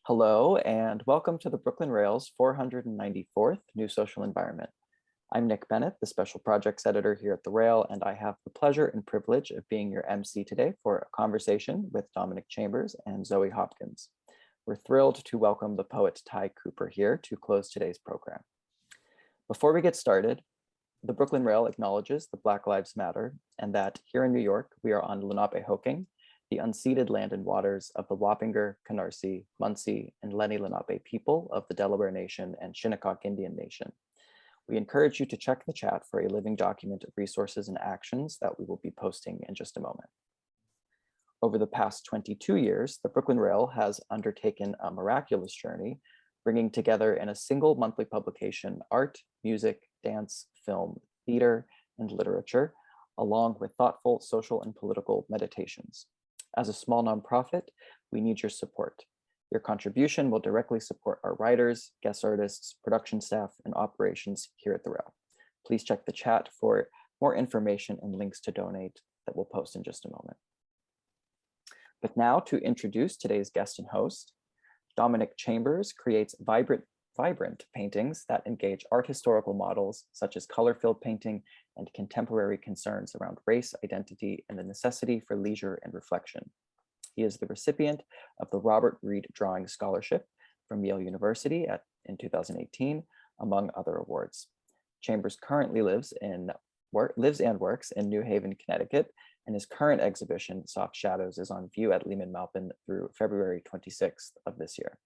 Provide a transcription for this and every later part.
Hello, and welcome to the Brooklyn Rail's 494th New Social Environment. I'm Nick Bennett, the Special Projects Editor here at the Rail, and I have the pleasure and privilege of being your MC today for a conversation with Dominic Chambers and Zoe Hopkins. We're thrilled to welcome the poet Tyhe Cooper here to close today's program. Before we get started, the Brooklyn Rail acknowledges that Black Lives Matter and that here in New York, we are on Lenape-Hoking, the unceded land and waters of the Wappinger, Canarsie, Munsee, and Lenni Lenape people of the Delaware Nation and Shinnecock Indian Nation. We encourage you to check the chat for a living document of resources and actions that we will be posting in just a moment. Over the past 22 years, the Brooklyn Rail has undertaken a miraculous journey, bringing together in a single monthly publication art, music, dance, film, theater, and literature, along with thoughtful social and political meditations. As a small nonprofit, we need your support. Your contribution will directly support our writers, guest artists, production staff, and operations here at the Rail. Please check the chat for more information and links to donate that we'll post in just a moment. But now to introduce today's guest and host, Dominic Chambers creates vibrant paintings that engage art historical models such as color-filled painting and contemporary concerns around race, identity, and the necessity for leisure and reflection. He is the recipient of the Robert Reed Drawing Scholarship from Yale University in 2018, among other awards. Chambers currently lives and works in New Haven, Connecticut, and his current exhibition, Soft Shadows, is on view at Lehman Maupin through February 26th of this year.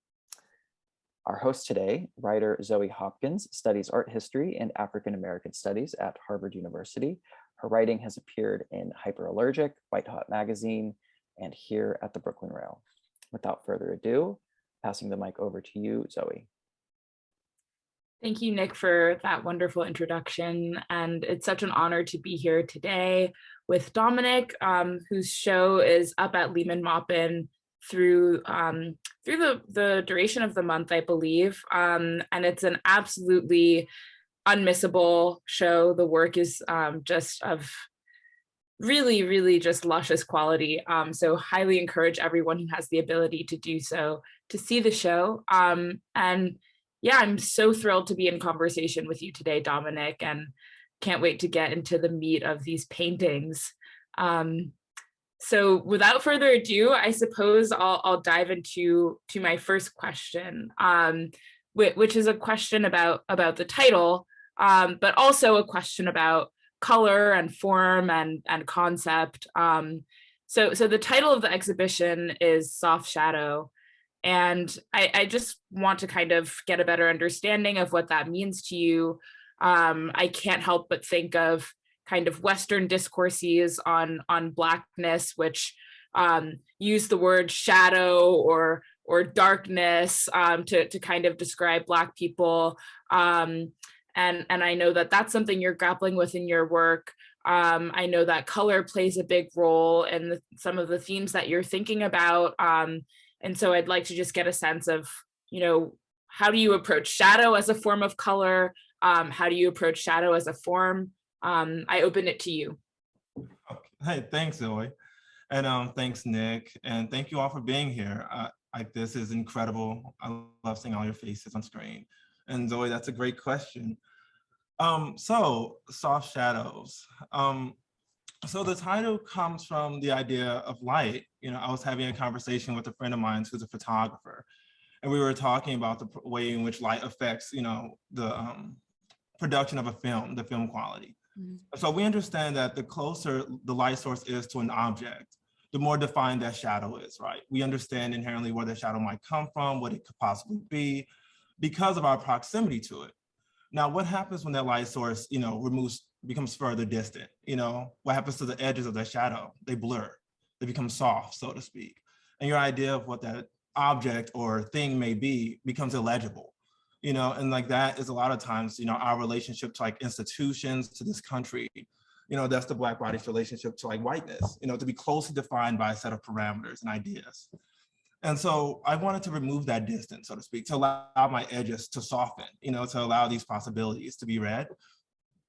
Our host today, writer Zoe Hopkins, studies art history and African American studies at Harvard University. Her writing has appeared in Hyperallergic, White Hot Magazine, and here at the Brooklyn Rail. Without further ado, passing the mic over to you, Zoe. Thank you, Nick, for that wonderful introduction. And it's such an honor to be here today with Dominic, whose show is up at Lehman Maupin through the duration of the month, I believe. And it's an absolutely unmissable show. The work is just of really just luscious quality. So highly encourage everyone who has the ability to do so to see the show. And yeah, I'm so thrilled to be in conversation with you today, Dominic, and can't wait to get into the meat of these paintings. So without further ado, I suppose I'll dive into my first question, which is a question about the title, but also a question about color and form and concept. So the title of the exhibition is Soft Shadow, and I just want to kind of get a better understanding of what that means to you. I can't help but think of kind of Western discourses on Blackness, which use the word shadow or darkness to kind of describe Black people. And I know that that's something you're grappling with in your work. I know that color plays a big role in some of the themes that you're thinking about. And so I'd like to just get a sense of, how do you approach shadow as a form of color? How do you approach shadow as a form? I open it to you. Okay. Hey, thanks, Zoe. And thanks, Nick. And thank you all for being here. This is incredible. I love seeing all your faces on screen. And Zoe, that's a great question. So Soft Shadows. So the title comes from the idea of light. I was having a conversation with a friend of mine who's a photographer, and we were talking about the way in which light affects, the production of a film, the film quality. Mm-hmm. So we understand that the closer the light source is to an object, the more defined that shadow is, right? We understand inherently where the shadow might come from, what it could possibly be, because of our proximity to it. Now, what happens when that light source, becomes further distant? What happens to the edges of that shadow? They blur, they become soft, so to speak. And your idea of what that object or thing may be becomes illegible, and like that is a lot of times, our relationship to like institutions, to this country, that's the Black body's relationship to like whiteness, to be closely defined by a set of parameters and ideas. And so I wanted to remove that distance, so to speak, to allow my edges to soften, to allow these possibilities to be read.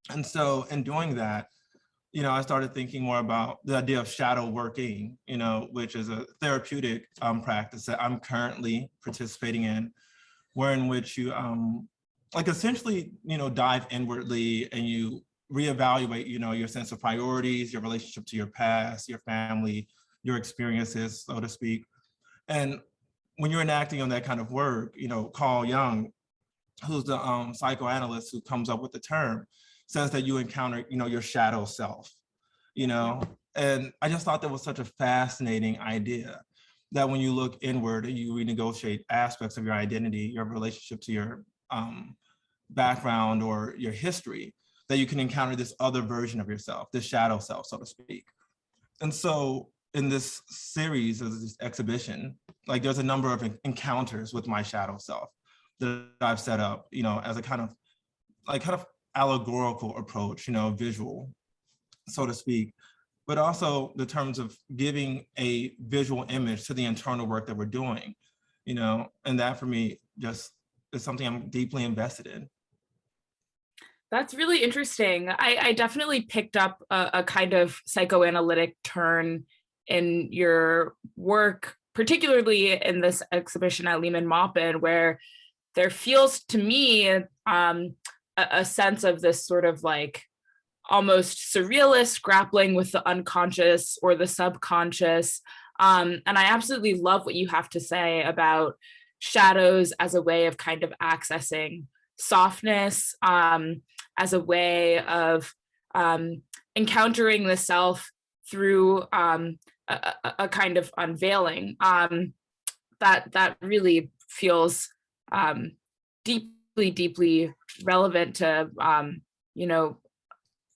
And so in doing that, I started thinking more about the idea of shadow working, which is a therapeutic practice that I'm currently participating in, where in which you like essentially, dive inwardly and you reevaluate, your sense of priorities, your relationship to your past, your family, your experiences, so to speak. And when you're enacting on that kind of work, Carl Jung, who's the psychoanalyst who comes up with the term, says that you encounter, your shadow self, and I just thought that was such a fascinating idea, that when you look inward and you renegotiate aspects of your identity, your relationship to your background or your history, that you can encounter this other version of yourself, this shadow self, so to speak. And so in this series, of this exhibition, like there's a number of encounters with my shadow self that I've set up, as a kind of allegorical approach, visual, so to speak, but also the terms of giving a visual image to the internal work that we're doing, and that for me just is something I'm deeply invested in. That's really interesting. I definitely picked up a kind of psychoanalytic turn in your work, particularly in this exhibition at Lehman-Maupin, where there feels to me a sense of this sort of like almost surrealist grappling with the unconscious or the subconscious. And I absolutely love what you have to say about shadows as a way of kind of accessing softness, as a way of encountering the self through a kind of unveiling. That really feels deeply relevant to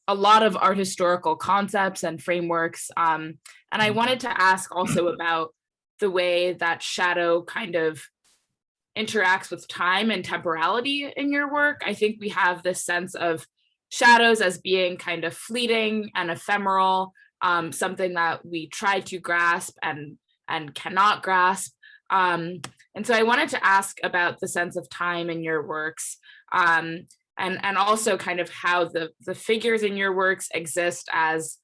a lot of art historical concepts and frameworks. And I wanted to ask also about the way that shadow kind of interacts with time and temporality in your work. I think we have this sense of shadows as being kind of fleeting and ephemeral, something that we try to grasp and cannot grasp. And so I wanted to ask about the sense of time in your works, and also kind of how the figures in your works exist as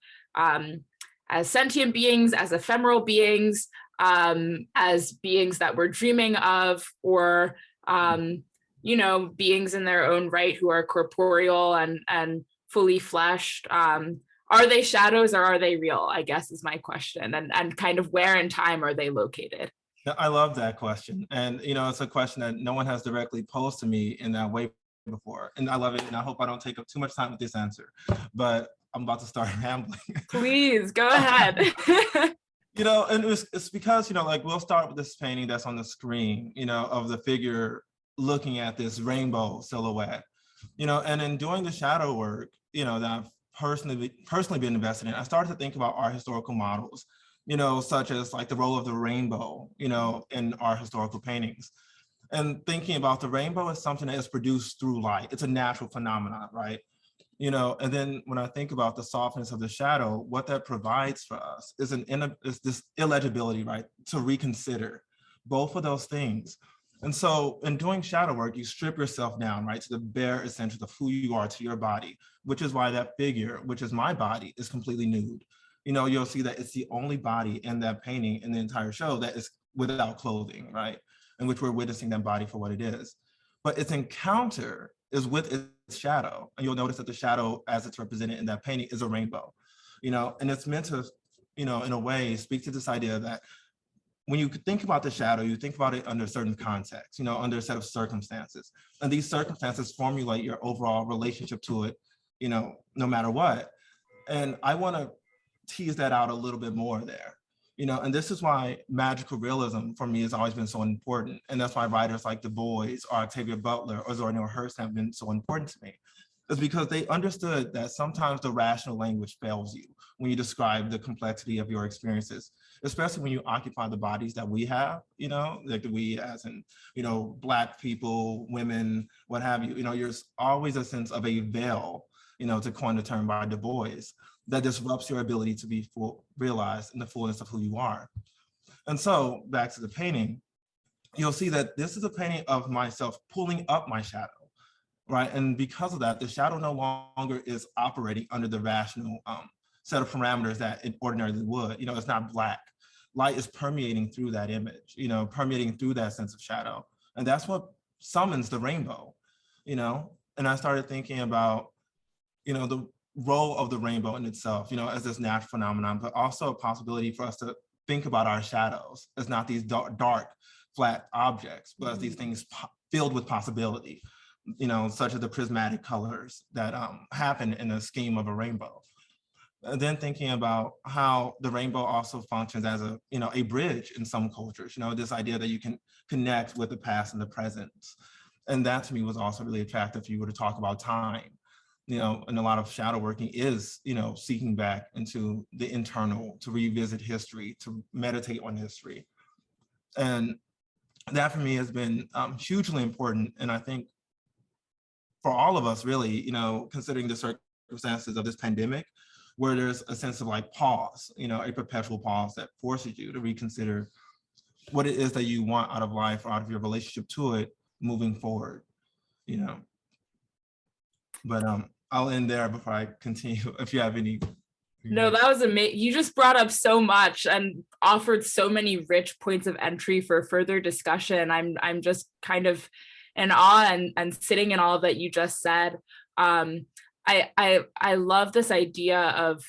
sentient beings, as ephemeral beings, as beings that we're dreaming of, or beings in their own right who are corporeal and fully fleshed. Are they shadows or are they real, I guess is my question, and kind of where in time are they located? I love that question. And, it's a question that no one has directly posed to me in that way before. And I love it. And I hope I don't take up too much time with this answer, but I'm about to start rambling. Please, go ahead. And it's because, we'll start with this painting that's on the screen, of the figure looking at this rainbow silhouette, and in doing the shadow work, that I've personally been invested in, I started to think about our historical models, such as like the role of the rainbow, in our historical paintings. And thinking about the rainbow as something that is produced through light. It's a natural phenomenon, right? And then when I think about the softness of the shadow, what that provides for us is this illegibility, right? To reconsider both of those things. And so in doing shadow work, you strip yourself down, right? To the bare essentials of who you are, to your body, which is why that figure, which is my body, is completely nude. You'll see that it's the only body in that painting in the entire show that is without clothing, right? In which we're witnessing that body for what it is. But its encounter is with its shadow. And you'll notice that the shadow, as it's represented in that painting, is a rainbow, and it's meant to, in a way, speak to this idea that when you think about the shadow, you think about it under a certain context, under a set of circumstances. And these circumstances formulate your overall relationship to it, no matter what. And I want to tease that out a little bit more there. And this is why magical realism for me has always been so important. And that's why writers like Du Bois or Octavia Butler or Zora Neale Hurston have been so important to me. It's because they understood that sometimes the rational language fails you when you describe the complexity of your experiences, especially when you occupy the bodies that we have, like we as in, Black people, women, what have you, there's always a sense of a veil, to coin the term by Du Bois, that disrupts your ability to be realized in the fullness of who you are. And so back to the painting, you'll see that this is a painting of myself pulling up my shadow, right? And because of that, the shadow no longer is operating under the rational set of parameters that it ordinarily would. It's not black. Light is permeating through that image, permeating through that sense of shadow. And that's what summons the rainbow, And I started thinking about, the role of the rainbow in itself, as this natural phenomenon, but also a possibility for us to think about our shadows as not these dark, flat objects, but as these things filled with possibility, such as the prismatic colors that happen in the scheme of a rainbow. And then thinking about how the rainbow also functions as a bridge in some cultures, this idea that you can connect with the past and the present. And that to me was also really attractive if you were to talk about time, and a lot of shadow working is, seeking back into the internal, to revisit history, to meditate on history. And that for me has been hugely important. And I think for all of us really, considering the circumstances of this pandemic, where there's a sense of like pause, a perpetual pause that forces you to reconsider what it is that you want out of life or out of your relationship to it moving forward, But I'll end there before I continue. If you have any. No, that was amazing. You just brought up so much and offered so many rich points of entry for further discussion. I'm just kind of in awe and sitting in all that you just said. I love this idea of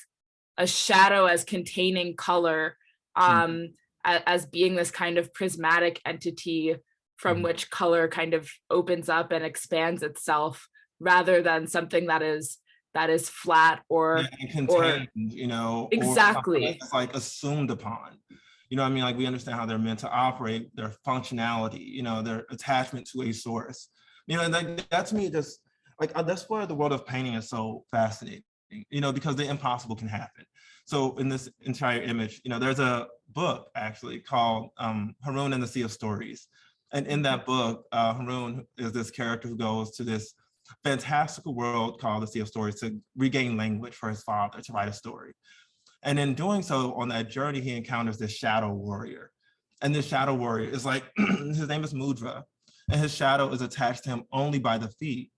a shadow as containing color, as being this kind of prismatic entity from which color kind of opens up and expands itself, rather than something that is flat or contained, exactly. Or it's like assumed upon. Like we understand how they're meant to operate, their functionality, their attachment to a source. And that to me just like that's where the world of painting is so fascinating, because the impossible can happen. So in this entire image, there's a book actually called Haroon and the Sea of Stories. And in that book, Haroon is this character who goes to this fantastical world called the Sea of Stories to regain language for his father to write a story. And in doing so, on that journey, he encounters this shadow warrior. And this shadow warrior is like, his name is Mudra, and his shadow is attached to him only by the feet.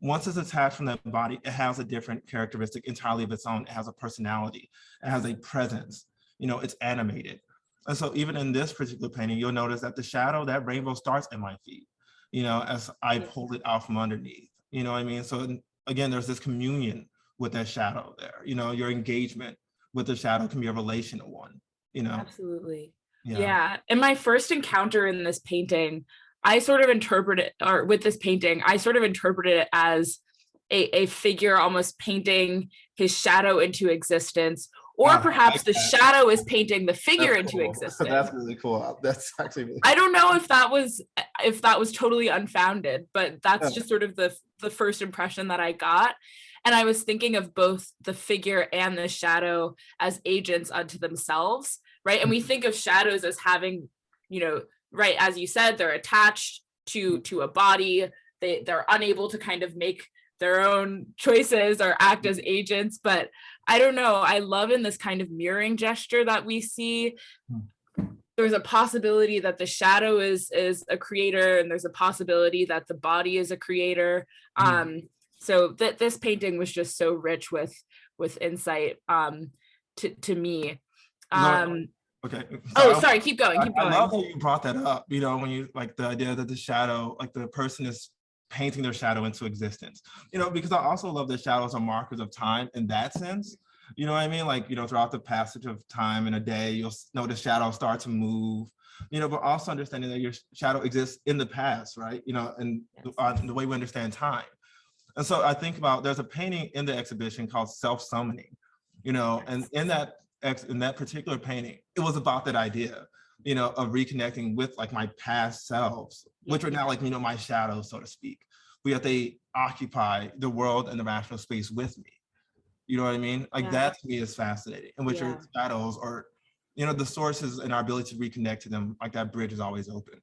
Once it's attached from that body, it has a different characteristic entirely of its own. It has a personality, it has a presence, it's animated. And so even in this particular painting, you'll notice that the shadow, that rainbow starts at my feet, as I pull it out from underneath, So again, there's this communion with that shadow there, your engagement with the shadow can be a relational one, Absolutely. Yeah. In my first encounter in this painting, I sort of interpret it, or with this painting, I sort of interpreted it as a figure almost painting his shadow into existence, or perhaps the shadow is painting the figure into existence. That's really cool. That's actually really cool. I don't know if that was totally unfounded, but that's just sort of the first impression that I got. And I was thinking of both the figure and the shadow as agents unto themselves, right? And we think of shadows as having, right, as you said, they're attached to a body. They're unable to kind of make their own choices or act as agents. But I don't know, I love in this kind of mirroring gesture that we see, there's a possibility that the shadow is a creator, and there's a possibility that the body is a creator. So this painting was just so rich with insight to me. Okay. Sorry, keep going. I love that you brought that up, when you like the idea that the shadow, like the person is painting their shadow into existence, because I also love that shadows are markers of time in that sense. Like, throughout the passage of time in a day, you'll notice shadows start to move, but also understanding that your shadow exists in the past, right? And the way we understand time. And so I think about, there's a painting in the exhibition called Self-Summoning, and in that particular painting, it was about that idea, of reconnecting with like my past selves, which are now like, my shadows, so to speak, but yet they occupy the world and the rational space with me. You know what I mean? Like that to me is fascinating, in which your shadows are, the sources and our ability to reconnect to them, like that bridge is always open.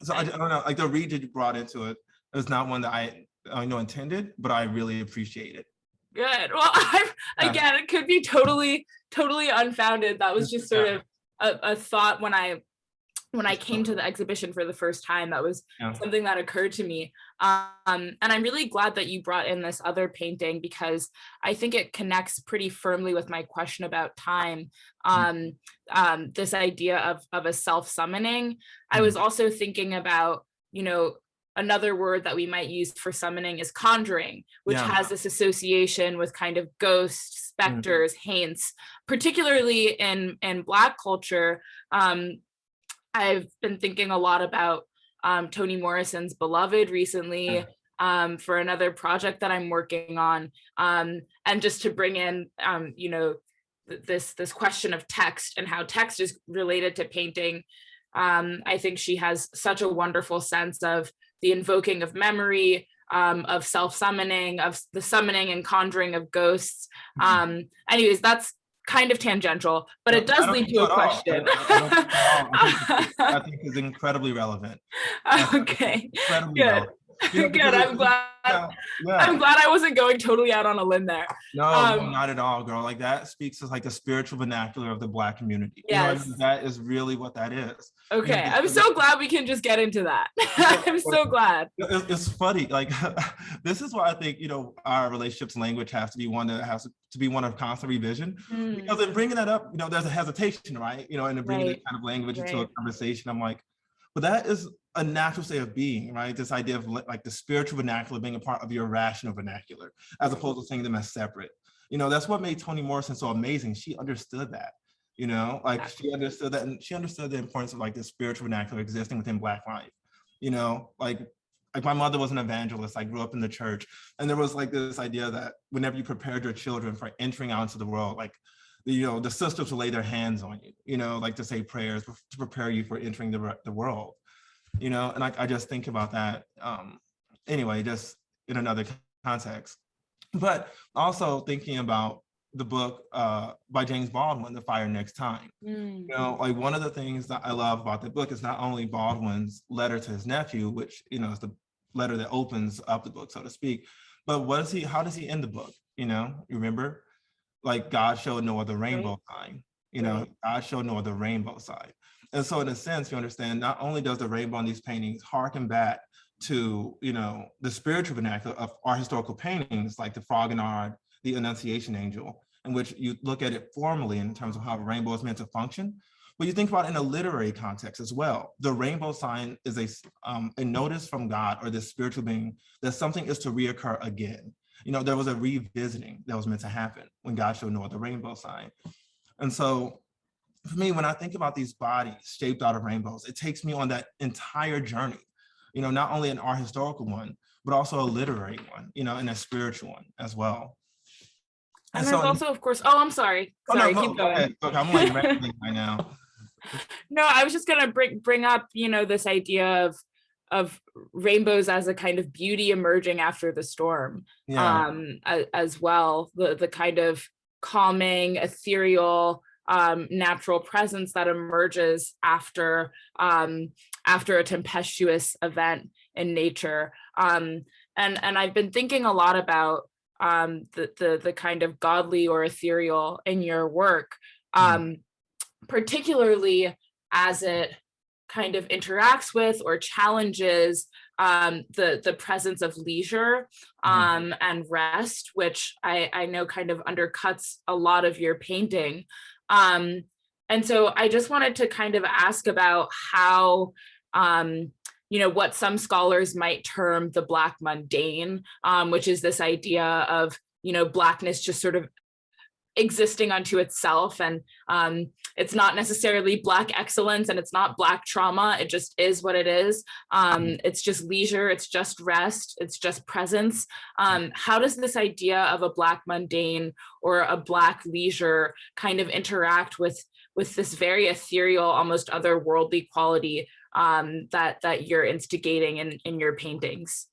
So I don't know, like the read that you brought into it is not one that I intended, but I really appreciate it. Good. Well, again, it could be totally unfounded. That was just sort of a thought when when I came to the exhibition for the first time, that was something that occurred to me. And I'm really glad that you brought in this other painting, because I think it connects pretty firmly with my question about time. This idea of a self-summoning. I was also thinking about, another word that we might use for summoning is conjuring, which has this association with kind of ghosts, specters, haunts, particularly in Black culture. I've been thinking a lot about Toni Morrison's Beloved recently for another project that I'm working on. And just to bring in, this question of text and how text is related to painting. I think she has such a wonderful sense of the invoking of memory, of self-summoning, of the summoning and conjuring of ghosts. Anyways, that's kind of tangential, but it does lead to a question. I think it's incredibly relevant. Okay, incredibly good. relevant. Good. I'm glad. I'm glad I wasn't going totally out on a limb there. No, not at all, girl. Like, that speaks to like the spiritual vernacular of the Black community. Yes. That is really what that is. Okay, I'm so glad we can just get into that. I'm so glad. It's funny. Like, this is why I think our relationships language has to be one of constant revision. Because in bringing that up, there's a hesitation, right? And in bringing that kind of language into a conversation, I'm like, but that is a natural state of being, right? This idea of like the spiritual vernacular being a part of your rational vernacular, as opposed to seeing them as separate. That's what made Toni Morrison so amazing. She understood that, she understood that, and she understood the importance of like the spiritual vernacular existing within Black life. Like my mother was an evangelist. I grew up in the church, and there was like this idea that whenever you prepared your children for entering out into the world, like the sisters will lay their hands on you, like to say prayers to prepare you for entering the world, and I just think about that. Anyway, just in another context, but also thinking about the book by James Baldwin, The Fire Next Time. Like, one of the things that I love about the book is not only Baldwin's letter to his nephew, which is the letter that opens up the book, so to speak, but how does he end the book? You remember? Like, God showed no other rainbow sign, God showed no other rainbow sign. And so in a sense, you understand, not only does the rainbow in these paintings harken back to, the spiritual vernacular of our historical paintings, like the Fragonard, the Annunciation Angel, in which you look at it formally in terms of how a rainbow is meant to function, but you think about it in a literary context as well. The rainbow sign is a notice from God or this spiritual being that something is to reoccur again. There was a revisiting that was meant to happen when God showed no other rainbow sign. And so for me, when I think about these bodies shaped out of rainbows, it takes me on that entire journey, not only an art historical one, but also a literary one, and a spiritual one as well. And there's also, of course, I'm sorry. Keep going. Look, I'm like rambling right now. No, I was just gonna bring up, this idea of rainbows as a kind of beauty emerging after the storm, as well, the kind of calming, ethereal, natural presence that emerges after a tempestuous event in nature. And I've been thinking a lot about the kind of godly or ethereal in your work, particularly as it kind of interacts with or challenges the presence of leisure and rest, which I know kind of undercuts a lot of your painting. And so I just wanted to kind of ask about how, what some scholars might term the Black mundane, which is this idea of, Blackness just sort of existing unto itself, and it's not necessarily Black excellence, and it's not Black trauma. It just is what it is. It's just leisure, it's just rest, it's just presence. How does this idea of a Black mundane or a Black leisure kind of interact with this very ethereal, almost otherworldly quality that you're instigating in your paintings?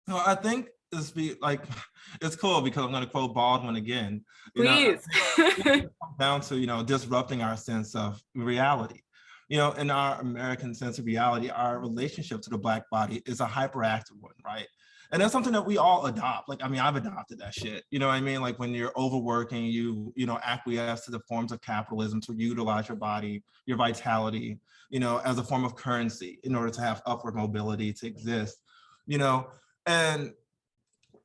No, I think it's cool because I'm going to quote Baldwin again. Please. It comes down to, disrupting our sense of reality. In our American sense of reality, our relationship to the Black body is a hyperactive one, right? And that's something that we all adopt. Like, I've adopted that shit. Like, when you're overworking, you acquiesce to the forms of capitalism to utilize your body, your vitality, as a form of currency in order to have upward mobility to exist, and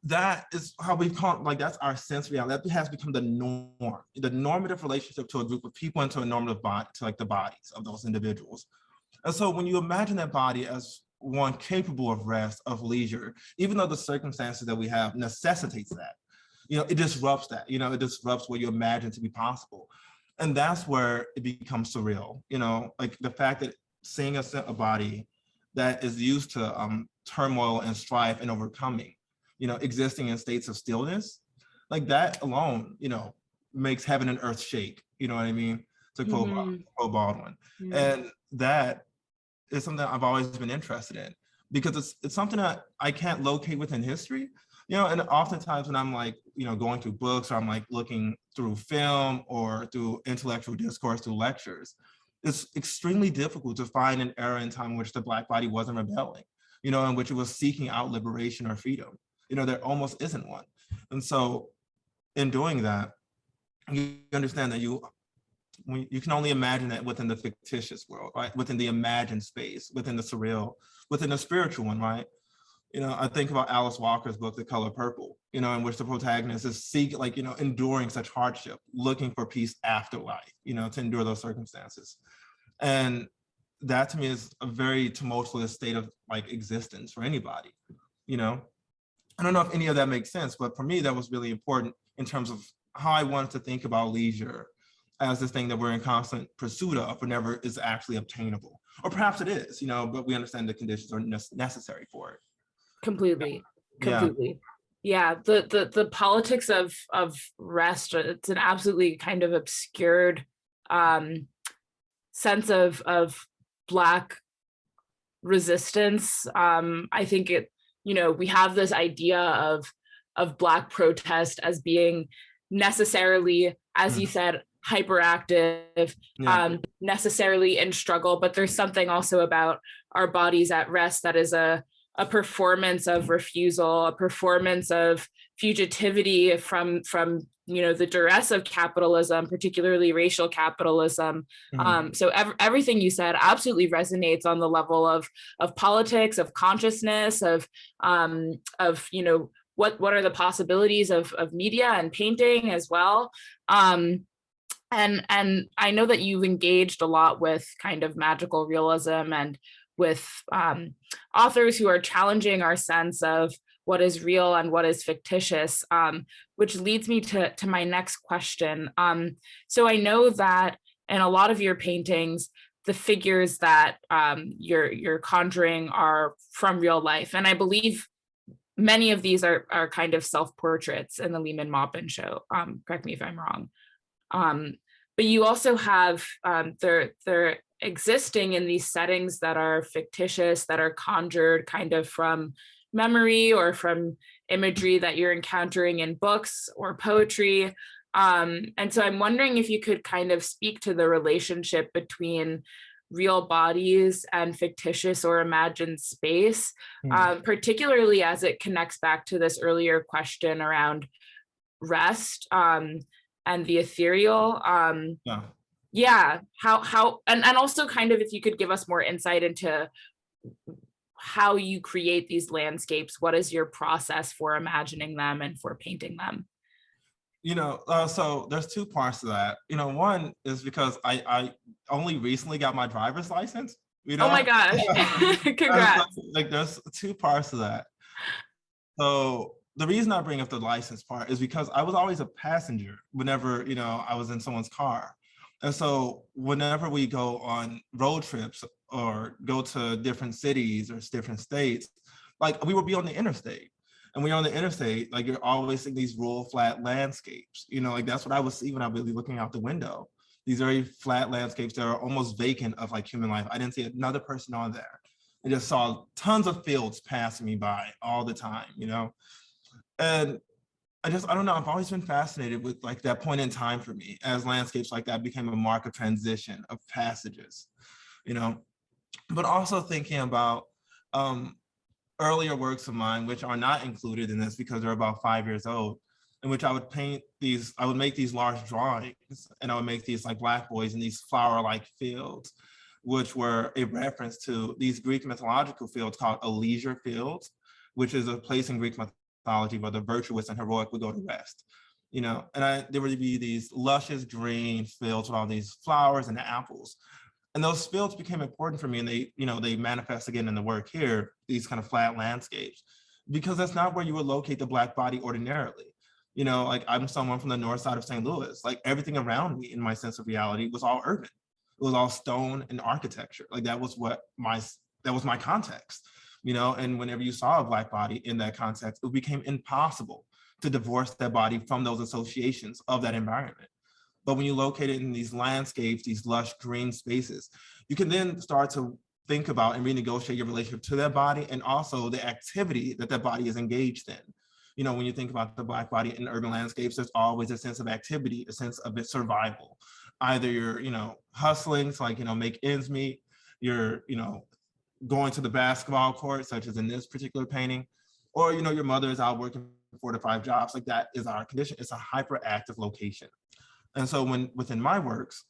that is how we've come, that's our sense reality. That has become the norm, the normative relationship to a group of people and to a normative body, to the bodies of those individuals. And so when you imagine that body as one capable of rest, of leisure, even though the circumstances that we have necessitates that, it disrupts that, it disrupts what you imagine to be possible. And that's where it becomes surreal, the fact that seeing a body that is used to turmoil and strife and overcoming, existing in states of stillness, that alone, makes heaven and earth shake, you know what I mean? To quote Baldwin. And that is something that I've always been interested in, because it's something that I can't locate within history, and oftentimes when I'm going through books, or I'm looking through film or through intellectual discourse, through lectures, it's extremely difficult to find an era in time in which the Black body wasn't rebelling, in which it was seeking out liberation or freedom. There almost isn't one. And so in doing that, you understand that you can only imagine that within the fictitious world, right? Within the imagined space, within the surreal, within the spiritual one, right? I think about Alice Walker's book, The Color Purple, in which the protagonist is enduring such hardship, looking for peace after life, to endure those circumstances. And that to me is a very tumultuous state of existence for anybody, I don't know if any of that makes sense, but for me, that was really important in terms of how I wanted to think about leisure as this thing that we're in constant pursuit of, but never is actually obtainable. Or perhaps it is, but we understand the conditions are necessary for it. Completely. Yeah, the politics of rest, it's an absolutely kind of obscured sense of Black resistance. I think we have this idea of Black protest as being necessarily, as you said, hyperactive, necessarily in struggle, but there's something also about our bodies at rest that is a performance of refusal, a performance of fugitivity from the duress of capitalism, particularly racial capitalism. So everything you said absolutely resonates on the level of politics, of consciousness, of what are the possibilities of media and painting as well. And I know that you've engaged a lot with kind of magical realism and with authors who are challenging our sense of what is real and what is fictitious, which leads me to my next question. So I know that in a lot of your paintings, the figures that you're conjuring are from real life. And I believe many of these are kind of self-portraits in the Lehman-Maupin show. Correct me if I'm wrong. But you also have, they're existing in these settings that are fictitious, that are conjured kind of from memory or from imagery that you're encountering in books or poetry. And so I'm wondering if you could kind of speak to the relationship between real bodies and fictitious or imagined space, particularly as it connects back to this earlier question around rest and the ethereal. How and also kind of if you could give us more insight into how you create these landscapes. What is your process for imagining them and for painting them? So there's two parts to that. One is because I only recently got my driver's license. Oh my gosh. Congrats. There's two parts to that. So the reason I bring up the license part is because I was always a passenger whenever, I was in someone's car. And so whenever we go on road trips or go to different cities or different states, we would be on the interstate. And when you're on the interstate, you're always seeing these rural flat landscapes. That's what I would see when I would be looking out the window. These very flat landscapes that are almost vacant of human life. I didn't see another person on there. I just saw tons of fields passing me by all the time, And I don't know, I've always been fascinated with that point in time for me as landscapes like that became a mark of transition, of passages, but also thinking about earlier works of mine, which are not included in this because they're about 5 years old, in which I would make these large drawings and I would make these black boys in these flower-like fields. which were a reference to these Greek mythological fields called Elysian fields, which is a place in Greek mythology where the virtuous and heroic would go to rest. And there would be these luscious green fields with all these flowers and apples. And those fields became important for me, and they manifest again in the work here, these kind of flat landscapes, because that's not where you would locate the Black body ordinarily. Like I'm someone from the north side of St. Louis, like everything around me in my sense of reality was all urban. It was all stone and architecture. Like that was my context, and whenever you saw a Black body in that context, it became impossible to divorce that body from those associations of that environment. But when you locate it in these landscapes, these lush green spaces, you can then start to think about and renegotiate your relationship to that body, and also the activity that that body is engaged in. When you think about the Black body in urban landscapes, there's always a sense of activity, a sense of its survival. Either you're, hustling to make ends meet, you're, going to the basketball court, such as in this particular painting, or, your mother is out working 4 to 5 jobs. Like that is our condition. It's a hyperactive location. And so within my works,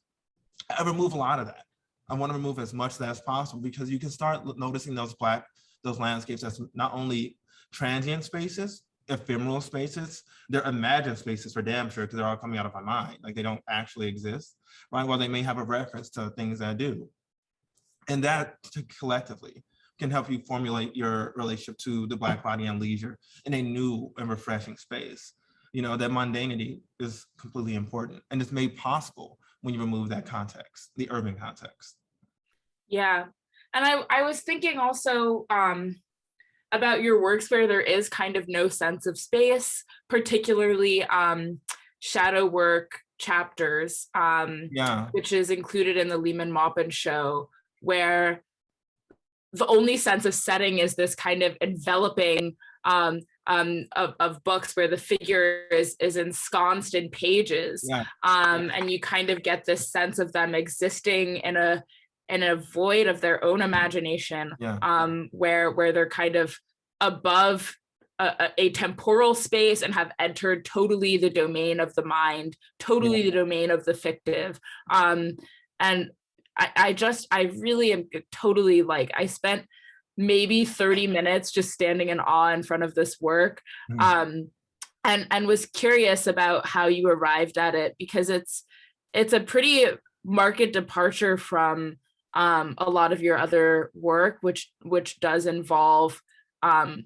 I remove a lot of that. I want to remove as much of that as possible, because you can start noticing those landscapes as not only transient spaces, ephemeral spaces, they're imagined spaces for damn sure, because they're all coming out of my mind. Like they don't actually exist, right? While they may have a reference to things that do. And that collectively can help you formulate your relationship to the Black body and leisure in a new and refreshing space. That mundanity is completely important, and it's made possible when you remove that context, the urban context. Yeah. And I was thinking also about your works where there is kind of no sense of space, particularly shadow work chapters, which is included in the Lehman-Maupin show, where the only sense of setting is this kind of enveloping of books where the figure is ensconced in pages, and you kind of get this sense of them existing in a void of their own imagination, where they're kind of above a temporal space and have entered totally the domain of the mind, totally the domain of the fictive, and I really am totally I spent maybe 30 minutes just standing in awe in front of this work, and was curious about how you arrived at it, because it's a pretty marked departure from a lot of your other work, which does involve a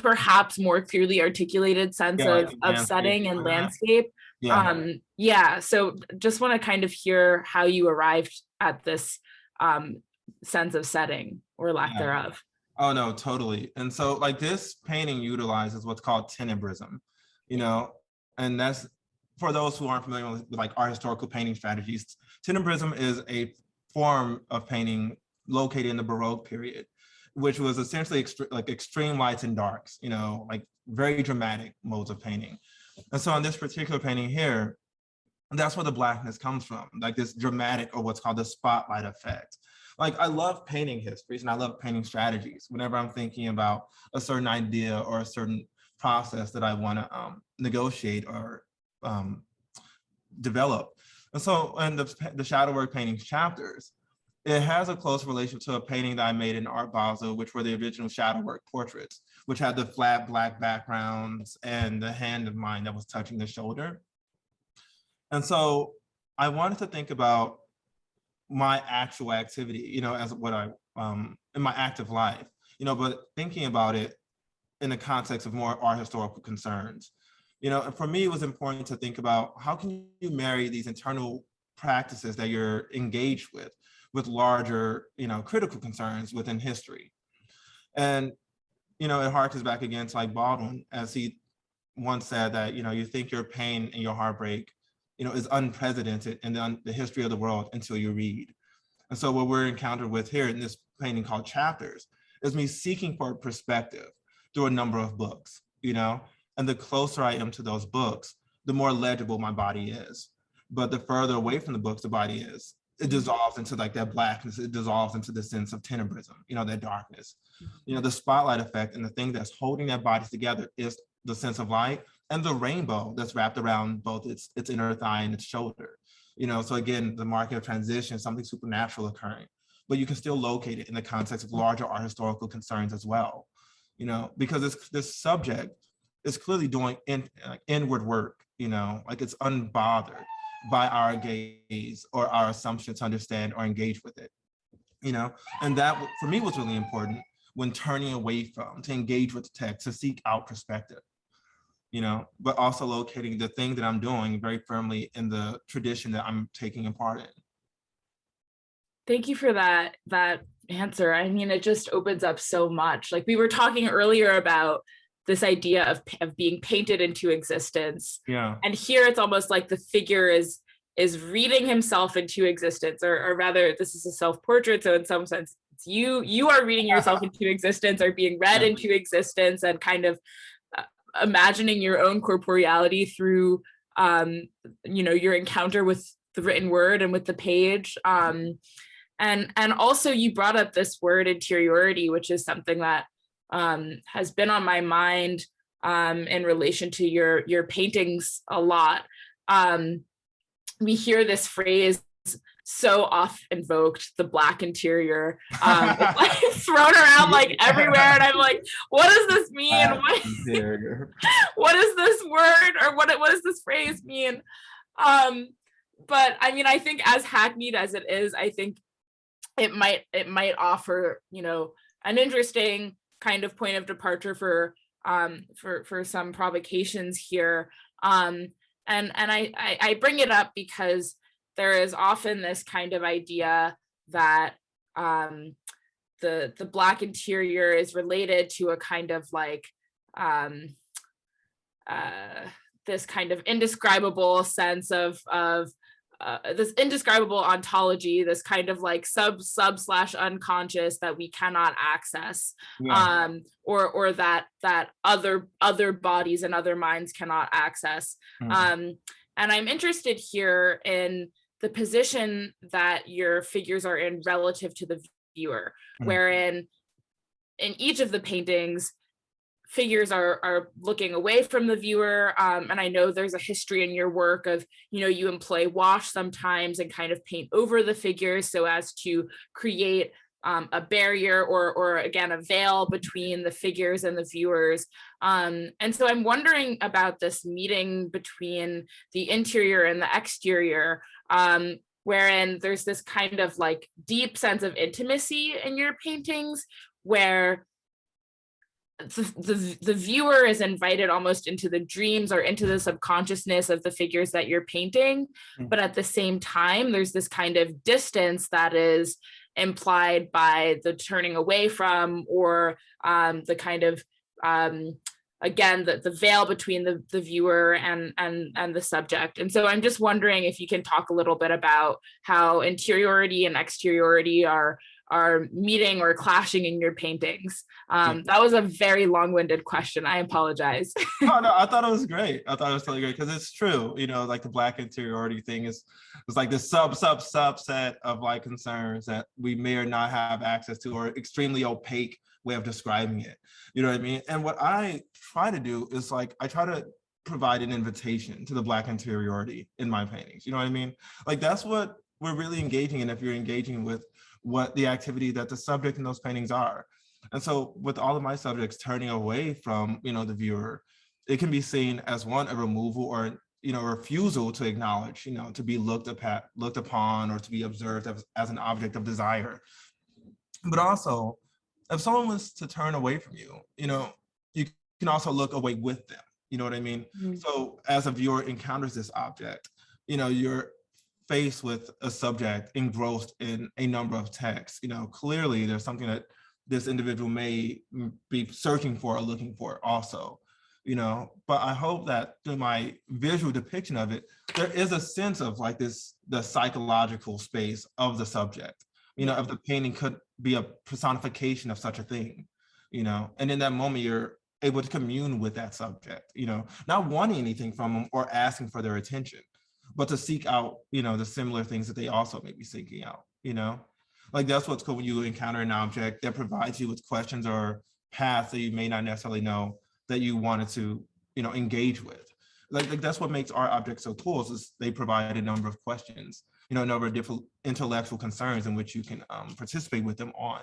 perhaps more clearly articulated sense of setting and landscape. So just want to kind of hear how you arrived at this sense of setting or lack thereof. Oh no, totally. And so this painting utilizes what's called Tenebrism, and that's, for those who aren't familiar with our historical painting strategies, Tenebrism is a form of painting located in the Baroque period, which was essentially extreme lights and darks, very dramatic modes of painting. And so in this particular painting here, that's where the Blackness comes from, this dramatic, or what's called the spotlight effect. I love painting histories and I love painting strategies whenever I'm thinking about a certain idea or a certain process that I want to negotiate or develop. And so in the shadow work painting chapters, it has a close relation to a painting that I made in Art Basel, which were the original shadow work portraits, which had the flat black backgrounds and the hand of mine that was touching the shoulder. And so I wanted to think about my actual activity, as what I, in my active life, but thinking about it in the context of more art historical concerns. And for me, it was important to think about how can you marry these internal practices that you're engaged with larger, critical concerns within history. And, it harkens back again to Baldwin, as he once said that, you think your pain and your heartbreak, is unprecedented in the history of the world until you read. And so what we're encountered with here in this painting called Chapters is me seeking for a perspective through a number of books, and the closer I am to those books, the more legible my body is. But the further away from the books the body is, it dissolves into that blackness, it dissolves into the sense of tenebrism, that darkness. The spotlight effect, and the thing that's holding that body together is the sense of light and the rainbow that's wrapped around both its inner thigh and its shoulder. So again, the marking of transition, something supernatural occurring, but you can still locate it in the context of larger art historical concerns as well, because this subject is clearly doing inward work, like it's unbothered by our gaze or our assumption to understand or engage with it, and that for me was really important when turning away from, to engage with the text, to seek out perspective, but also locating the thing that I'm doing very firmly in the tradition that I'm taking a part in. Thank you for that answer. I mean, it just opens up so much. Like we were talking earlier about this idea of being painted into existence. Yeah. And here it's almost like the figure is reading himself into existence, or rather, this is a self-portrait. So in some sense, it's you are reading yourself into existence, or being read into existence, and kind of imagining your own corporeality through, your encounter with the written word and with the page. And also you brought up this word interiority, which is something that has been on my mind in relation to your paintings a lot. We hear this phrase so often invoked, the Black interior. It's like thrown around like everywhere, and I'm like, what does this mean? What is this word, or what does this phrase mean? But I mean, I think as hackneyed as it is, I think it might offer, an interesting kind of point of departure for some provocations here. And I bring it up because there is often this kind of idea that the Black interior is related to a kind of like this kind of indescribable sense of this indescribable ontology, this kind of like sub / unconscious that we cannot access, or that other bodies and other minds cannot access. And I'm interested here in the position that your figures are in relative to the viewer, wherein in each of the paintings, figures are looking away from the viewer. And I know there's a history in your work of, you employ wash sometimes and kind of paint over the figures so as to create a barrier or again, a veil between the figures and the viewers. And so I'm wondering about this meeting between the interior and the exterior, wherein there's this kind of like deep sense of intimacy in your paintings, where the viewer is invited almost into the dreams or into the subconsciousness of the figures that you're painting. But at the same time, there's this kind of distance that is implied by the turning away from, or the kind of, again, the veil between the viewer and the subject. And so I'm just wondering if you can talk a little bit about how interiority and exteriority are meeting or clashing in your paintings. That was a very long-winded question. I apologize. Oh, no, I thought it was great. I thought it was totally great, because it's true, like the Black interiority thing is like this subset of like concerns that we may or not have access to, or extremely opaque way of describing it. You know what I mean? And what I try to do is like, I try to provide an invitation to the Black interiority in my paintings. You know what I mean? Like that's what we're really engaging in if you're engaging with what the activity that the subject in those paintings are. And so with all of my subjects turning away from, the viewer, it can be seen as one, a removal or, refusal to acknowledge, to be looked upon or to be observed as an object of desire. But also, if someone was to turn away from you, you can also look away with them. You know what I mean? So as a viewer encounters this object, you're faced with a subject engrossed in a number of texts. Clearly there's something that this individual may be searching for or looking for also, but I hope that through my visual depiction of it, there is a sense of like the psychological space of the subject, if the painting could be a personification of such a thing, and in that moment you're able to commune with that subject, not wanting anything from them or asking for their attention, but to seek out, the similar things that they also may be seeking out, like that's what's cool when you encounter an object that provides you with questions or paths that you may not necessarily know that you wanted to, engage with. Like that's what makes art objects so cool, is they provide a number of questions, you know, a number of different intellectual concerns in which you can participate with them on.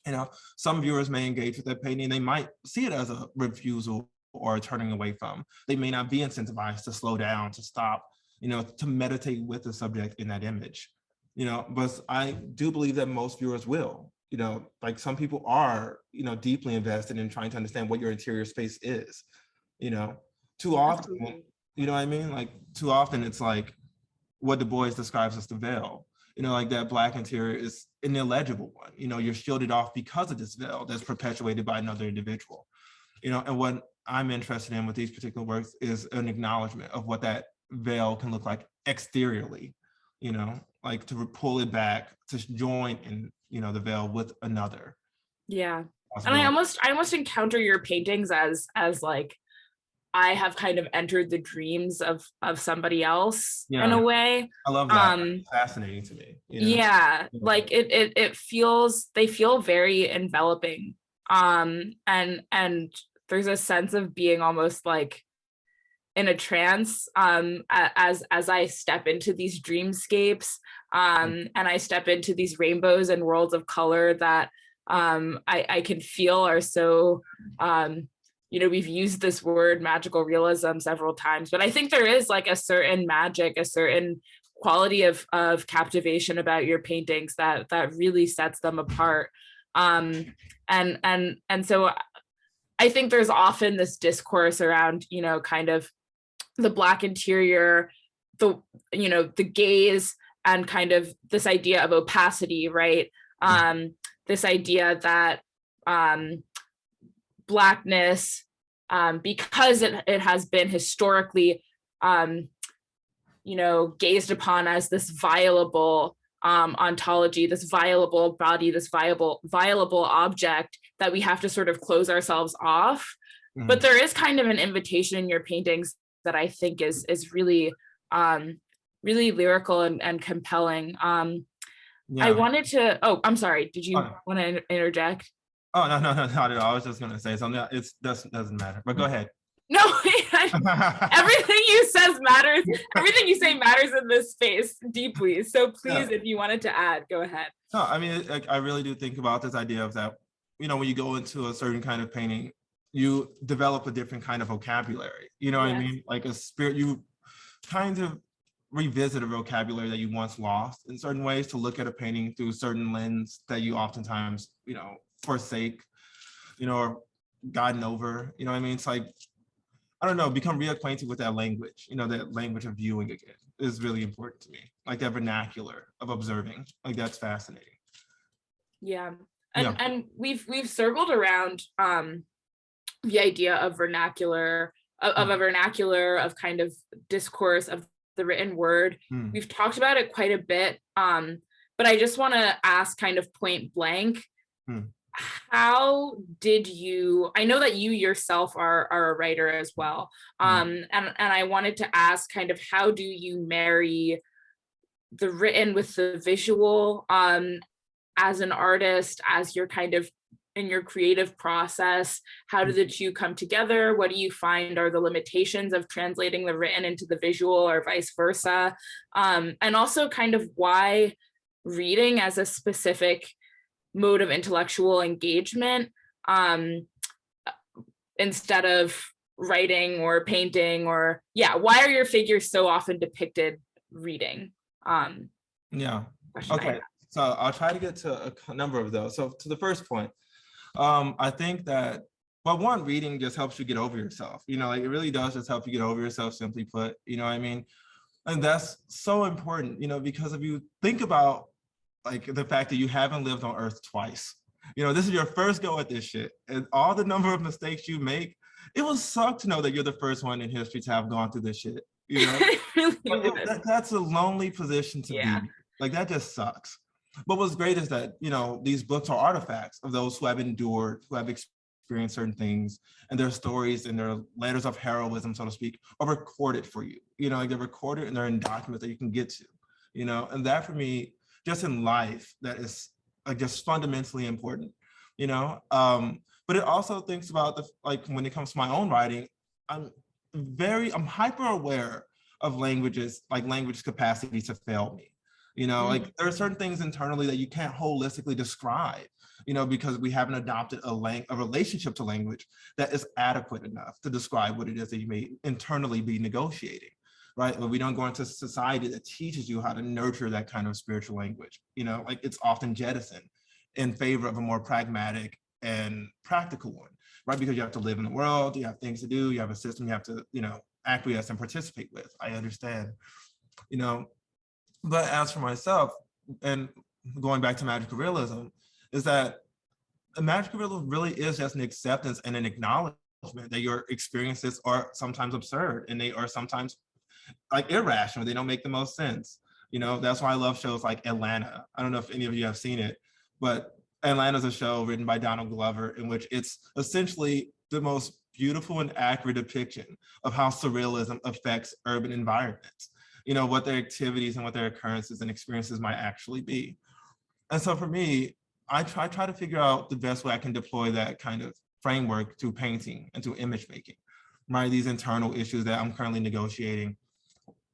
You know, some viewers may engage with that painting, they might see it as a refusal or turning away from. They may not be incentivized to slow down, to stop, you know, to meditate with the subject in that image. You know, but I do believe that most viewers will. You know, like some people are, you know, deeply invested in trying to understand what your interior space is. You know, too often, you know what I mean? Like too often it's like what Du Bois describes as the veil. You know, like that Black interior is an illegible one. You know, you're shielded off because of this veil that's perpetuated by another individual. You know, and what I'm interested in with these particular works is an acknowledgement of what that veil can look like exteriorly, you know, like to pull it back, to join in, you know, the veil with another. Yeah. And I almost encounter your paintings as like, I have kind of entered the dreams of somebody else in a way. I love that. It's fascinating to me. You know? Yeah, like they feel very enveloping. And there's a sense of being almost like in a trance as I step into these dreamscapes and I step into these rainbows and worlds of color that I can feel are so you know, we've used this word magical realism several times, but I think there is like a certain magic, a certain quality of captivation about your paintings that really sets them apart. And so I think there's often this discourse around, you know, kind of the Black interior, the, you know, the gaze, and kind of this idea of opacity, right? This idea that Blackness, because it has been historically, you know, gazed upon as this viable ontology, this viable body, this viable object, that we have to sort of close ourselves off. Mm-hmm. But there is kind of an invitation in your paintings that I think is really, really lyrical and compelling. I wanted to, oh, I'm sorry. Did you want to interject? Oh, no, not at all. I was just going to say something. It doesn't matter, but go ahead. No, everything you says matters. Everything you say matters in this space deeply. So please, if you wanted to add, go ahead. No, I mean, I really do think about this idea of that, you know, when you go into a certain kind of painting, you develop a different kind of vocabulary. You know what I mean? Like a spirit, you kind of revisit a vocabulary that you once lost in certain ways, to look at a painting through a certain lens that you oftentimes, you know, forsake, you know, or gotten over, you know what I mean? It's like, I don't know, become reacquainted with that language, you know, that language of viewing again is really important to me. Like that vernacular of observing, like that's fascinating. Yeah, and we've circled around the idea of vernacular, of a vernacular of kind of discourse of the written word. We've talked about it quite a bit, but I just want to ask kind of point blank, how did you, I know that you yourself are a writer as well, and I wanted to ask kind of, how do you marry the written with the visual as an artist, as you're kind of in your creative process? How do the two come together? What do you find are the limitations of translating the written into the visual, or vice versa? And also kind of why reading as a specific mode of intellectual engagement instead of writing or painting, or why are your figures so often depicted reading? Okay, so I'll try to get to a number of those. So to the first point, I think that, well, one, reading just helps you get over yourself. You know, like it really does just help you get over yourself, simply put, you know what I mean? And that's so important, you know, because if you think about like the fact that you haven't lived on Earth twice, you know, this is your first go at this shit, and all the number of mistakes you make, it will suck to know that you're the first one in history to have gone through this shit, you know? That's a lonely position to be. Like that just sucks. But what's great is that, you know, these books are artifacts of those who have endured, who have experienced certain things, and their stories and their letters of heroism, so to speak, are recorded for you. You know, like they're recorded and they're in documents that you can get to, you know? And that for me, just in life, that is like just fundamentally important, you know? But it also thinks about like when it comes to my own writing, I'm hyper aware of languages, like language capacity to fail me. Like there are certain things internally that you can't holistically describe, because we haven't adopted a relationship to language that is adequate enough to describe what it is that you may internally be negotiating, right? But we don't go into society that teaches you how to nurture that kind of spiritual language. Like it's often jettisoned in favor of a more pragmatic and practical one, right? Because you have to live in the world, you have things to do, you have a system you have to, acquiesce and participate with. I understand, but as for myself, and going back to magical realism, is that magical realism really is just an acceptance and an acknowledgement that your experiences are sometimes absurd and they are sometimes like irrational. They don't make the most sense. That's why I love shows like Atlanta. I don't know if any of you have seen it, but Atlanta is a show written by Donald Glover in which it's essentially the most beautiful and accurate depiction of how surrealism affects urban environments, what their activities and what their occurrences and experiences might actually be. And so for me, I try to figure out the best way I can deploy that kind of framework to painting and to image making, right? These internal issues that I'm currently negotiating.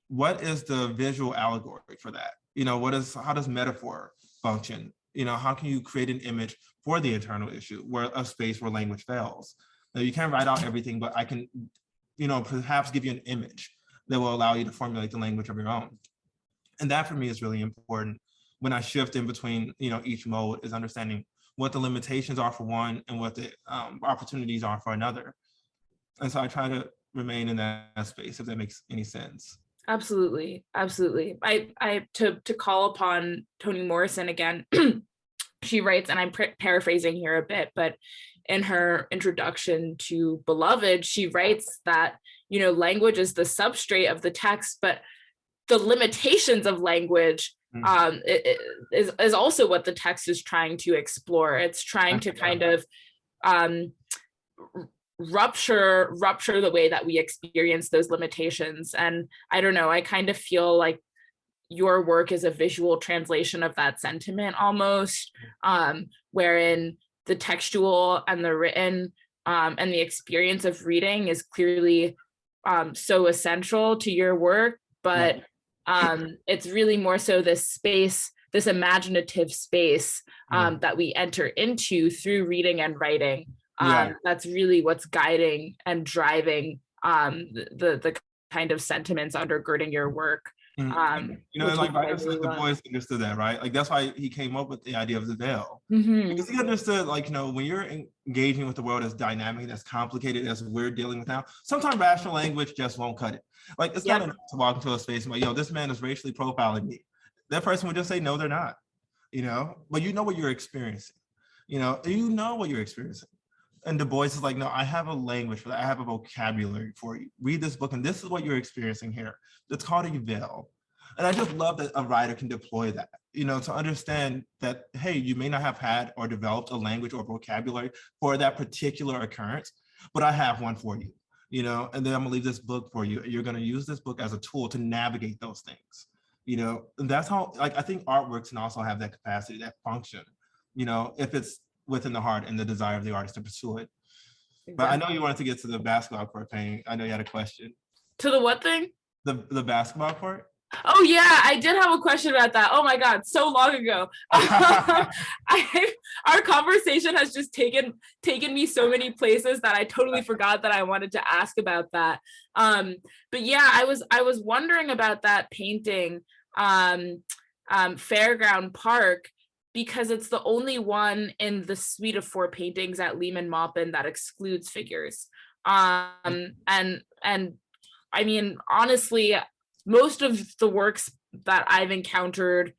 What is the visual allegory for that? How does metaphor function? How can you create an image for the internal issue, where a space where language fails? Now, you can't write out everything, but I can, perhaps give you an image that will allow you to formulate the language of your own. And that for me is really important when I shift in between, each mode, is understanding what the limitations are for one and what the opportunities are for another. And so I try to remain in that space, if that makes any sense. Absolutely. I to call upon Toni Morrison again, she writes, and I'm paraphrasing here a bit, but in her introduction to Beloved, she writes that, language is the substrate of the text, but the limitations of language is also what the text is trying to explore. It's trying to kind of rupture the way that we experience those limitations. And I don't know, I kind of feel like your work is a visual translation of that sentiment almost, wherein the textual and the written and the experience of reading is clearly so essential to your work, but it's really more so this space, this imaginative space that we enter into through reading and writing. That's really what's guiding and driving the kind of sentiments undergirding your work. Like writers like Bois understood that, right? Like that's why he came up with the idea of the veil, because he understood, like, when you're engaging with the world as dynamic, as complicated as we're dealing with now, sometimes rational language just won't cut it. Like it's not enough to walk into a space and like, this man is racially profiling me. That person would just say, no, they're not. But what you're experiencing. You know what you're experiencing. And Du Bois is like, no, I have a language for that. I have a vocabulary for you. Read this book, and this is what you're experiencing here. It's called a veil. And I just love that a writer can deploy that, to understand that, hey, you may not have had or developed a language or vocabulary for that particular occurrence, but I have one for you, and then I'm gonna leave this book for you. You're gonna use this book as a tool to navigate those things, and that's how, like, I think artworks can also have that capacity, that function, if it's within the heart and the desire of the artist to pursue it. Exactly. But I know you wanted to get to the basketball court painting. I know you had a question. To the what thing? The basketball court? Oh yeah, I did have a question about that. Oh my God, so long ago. Our conversation has just taken me so many places that I totally forgot that I wanted to ask about that. But yeah, I was wondering about that painting, Fairground Park, because it's the only one in the suite of 4 paintings at Lehman-Maupin that excludes figures. And I mean, honestly, most of the works that I've encountered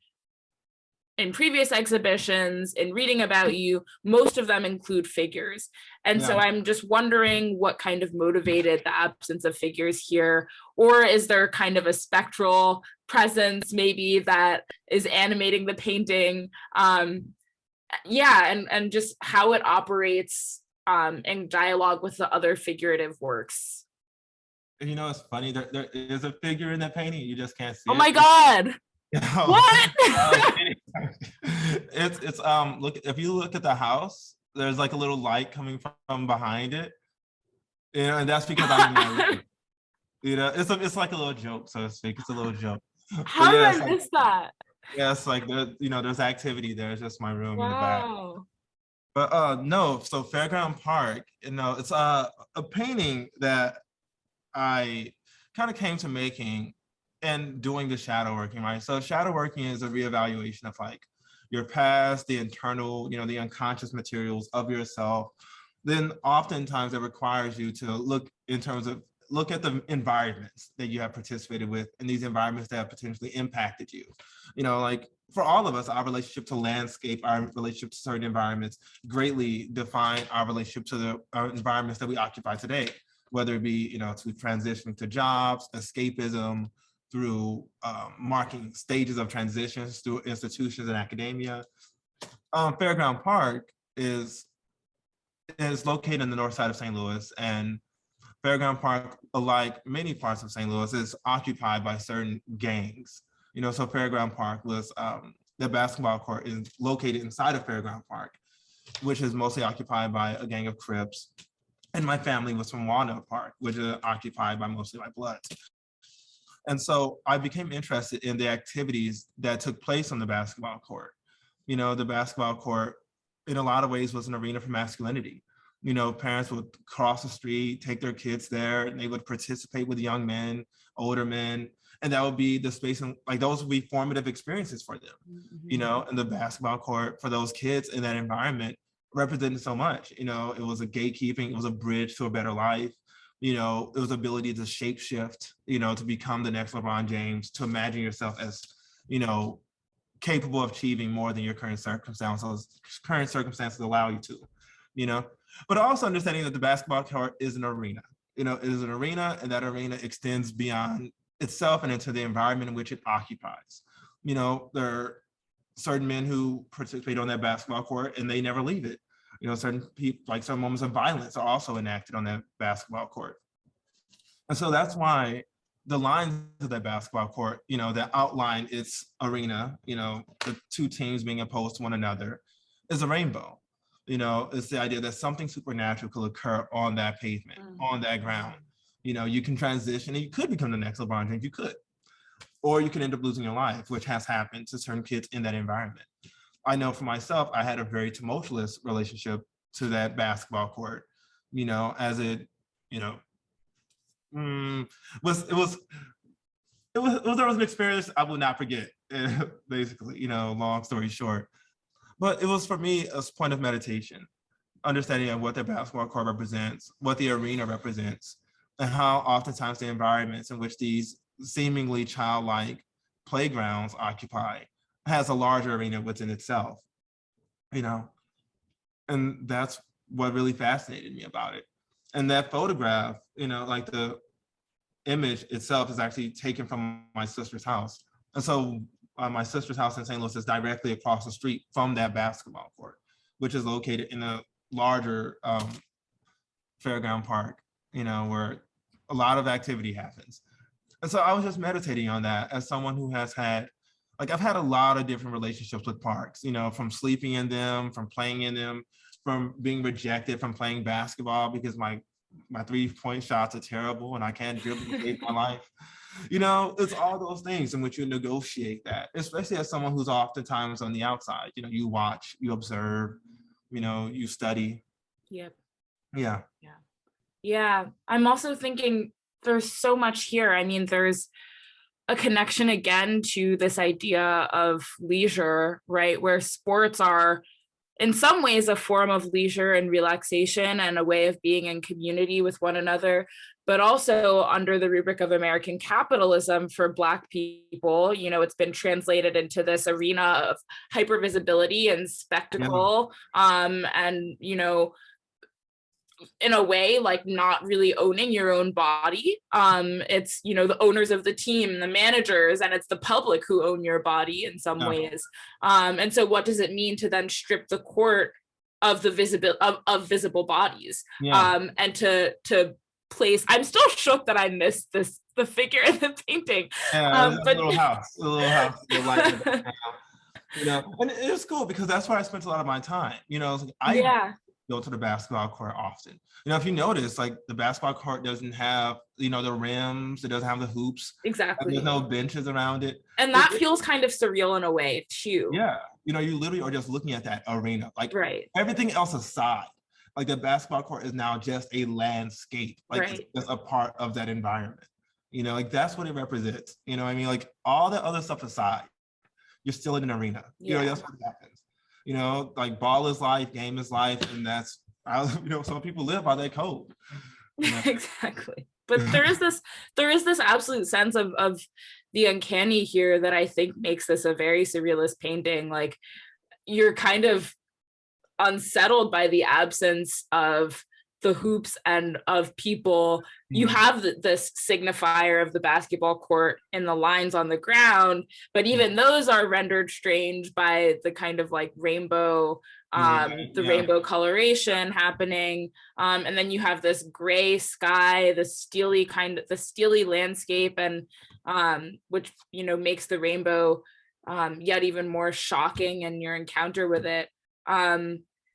in previous exhibitions, in reading about you, most of them include figures. And so I'm just wondering what kind of motivated the absence of figures here, or is there kind of a spectral presence maybe that is animating the painting? And just how it operates in dialogue with the other figurative works. It's funny, there is a figure in that painting, you just can't see it. Oh my God. What? It's look, if you look at the house, there's like a little light coming from behind it, and that's because I'm in my room. You know, it's like a little joke, so to speak. It's a little joke. How yeah, did I miss that? yeah, it's like there's activity there. It's just my room in the back. Wow. But no, so Fairground Park, it's a painting that I kind of came to making and doing the shadow working, right? So shadow working is a reevaluation of like your past, the internal, the unconscious materials of yourself. Then oftentimes it requires you to look at the environments that you have participated with and these environments that have potentially impacted you. Like for all of us, our relationship to landscape, our relationship to certain environments greatly define our relationship to the environments that we occupy today, whether it be, to transitioning to jobs, escapism, through marking stages of transitions through institutions and academia. Fairground Park is located in the north side of St. Louis, and Fairground Park, like many parts of St. Louis, is occupied by certain gangs. So Fairground Park was, the basketball court is located inside of Fairground Park, which is mostly occupied by a gang of Crips. And my family was from Walnut Park, which is occupied by mostly by Bloods. And so I became interested in the activities that took place on the basketball court. The basketball court, in a lot of ways, was an arena for masculinity. Parents would cross the street, take their kids there, and they would participate with young men, older men, and that would be the space, and like those would be formative experiences for them. Mm-hmm. And the basketball court for those kids in that environment represented so much. It was a gatekeeping, it was a bridge to a better life. It was ability to shape shift, to become the next LeBron James, to imagine yourself as, capable of achieving more than your current circumstances allow you to, but also understanding that the basketball court is an arena, it is an arena, and that arena extends beyond itself and into the environment in which it occupies. There are certain men who participate on that basketball court and they never leave it. Certain people, like some moments of violence, are also enacted on that basketball court. And so that's why the lines of that basketball court, that outline its arena, the two teams being opposed to one another, is a rainbow. It's the idea that something supernatural could occur on that pavement, on that ground. You can transition and you could become the next LeBron James, you could. Or you can end up losing your life, which has happened to certain kids in that environment. I know for myself, I had a very tumultuous relationship to that basketball court, as it, there was an experience I will not forget, basically, long story short. But it was for me a point of meditation, understanding of what the basketball court represents, what the arena represents, and how oftentimes the environments in which these seemingly childlike playgrounds occupy has a larger arena within itself, and that's what really fascinated me about it. And that photograph, like the image itself is actually taken from my sister's house. And so my sister's house in St. Louis is directly across the street from that basketball court, which is located in a larger Fairground Park, where a lot of activity happens. And so I was just meditating on that as someone who has had, I've had a lot of different relationships with parks, from sleeping in them, from playing in them, from being rejected from playing basketball because my 3-point shots are terrible and I can't dribble to save my life. It's all those things in which you negotiate that, especially as someone who's oftentimes on the outside. You watch, you observe, you study. Yep. Yeah. Yeah. I'm also thinking there's so much here. I mean, there's a connection again to this idea of leisure, right? Where sports are in some ways a form of leisure and relaxation and a way of being in community with one another, but also under the rubric of American capitalism for Black people, it's been translated into this arena of hypervisibility and spectacle, and, in a way, like not really owning your own body. It's, the owners of the team, the managers, and it's the public who own your body in some ways. And so what does it mean to then strip the court of the visible bodies? And to place, I'm still shook that I missed the figure in the painting. But a little house, the light in the and it's cool because that's where I spent a lot of my time. go to the basketball court often. If you notice, like the basketball court doesn't have, the rims, it doesn't have the hoops. Exactly. There's no benches around it. And that feels kind of surreal in a way too. Yeah. You literally are just looking at that arena, like right. everything else aside, like the basketball court is now just a landscape, like right. it's just a part of that environment. Like that's what it represents. Like all the other stuff aside, you're still in an arena. That's what happens. Like ball is life, game is life, and that's how, some people live by that code. Exactly. But there is this absolute sense of the uncanny here that I think makes this a very surrealist painting. Like you're kind of unsettled by the absence of the hoops and of people. You have this signifier of the basketball court in the lines on the ground, but even those are rendered strange by the kind of like rainbow, rainbow coloration happening. And then you have this gray sky, the steely landscape, and which, makes the rainbow yet even more shocking in your encounter with it.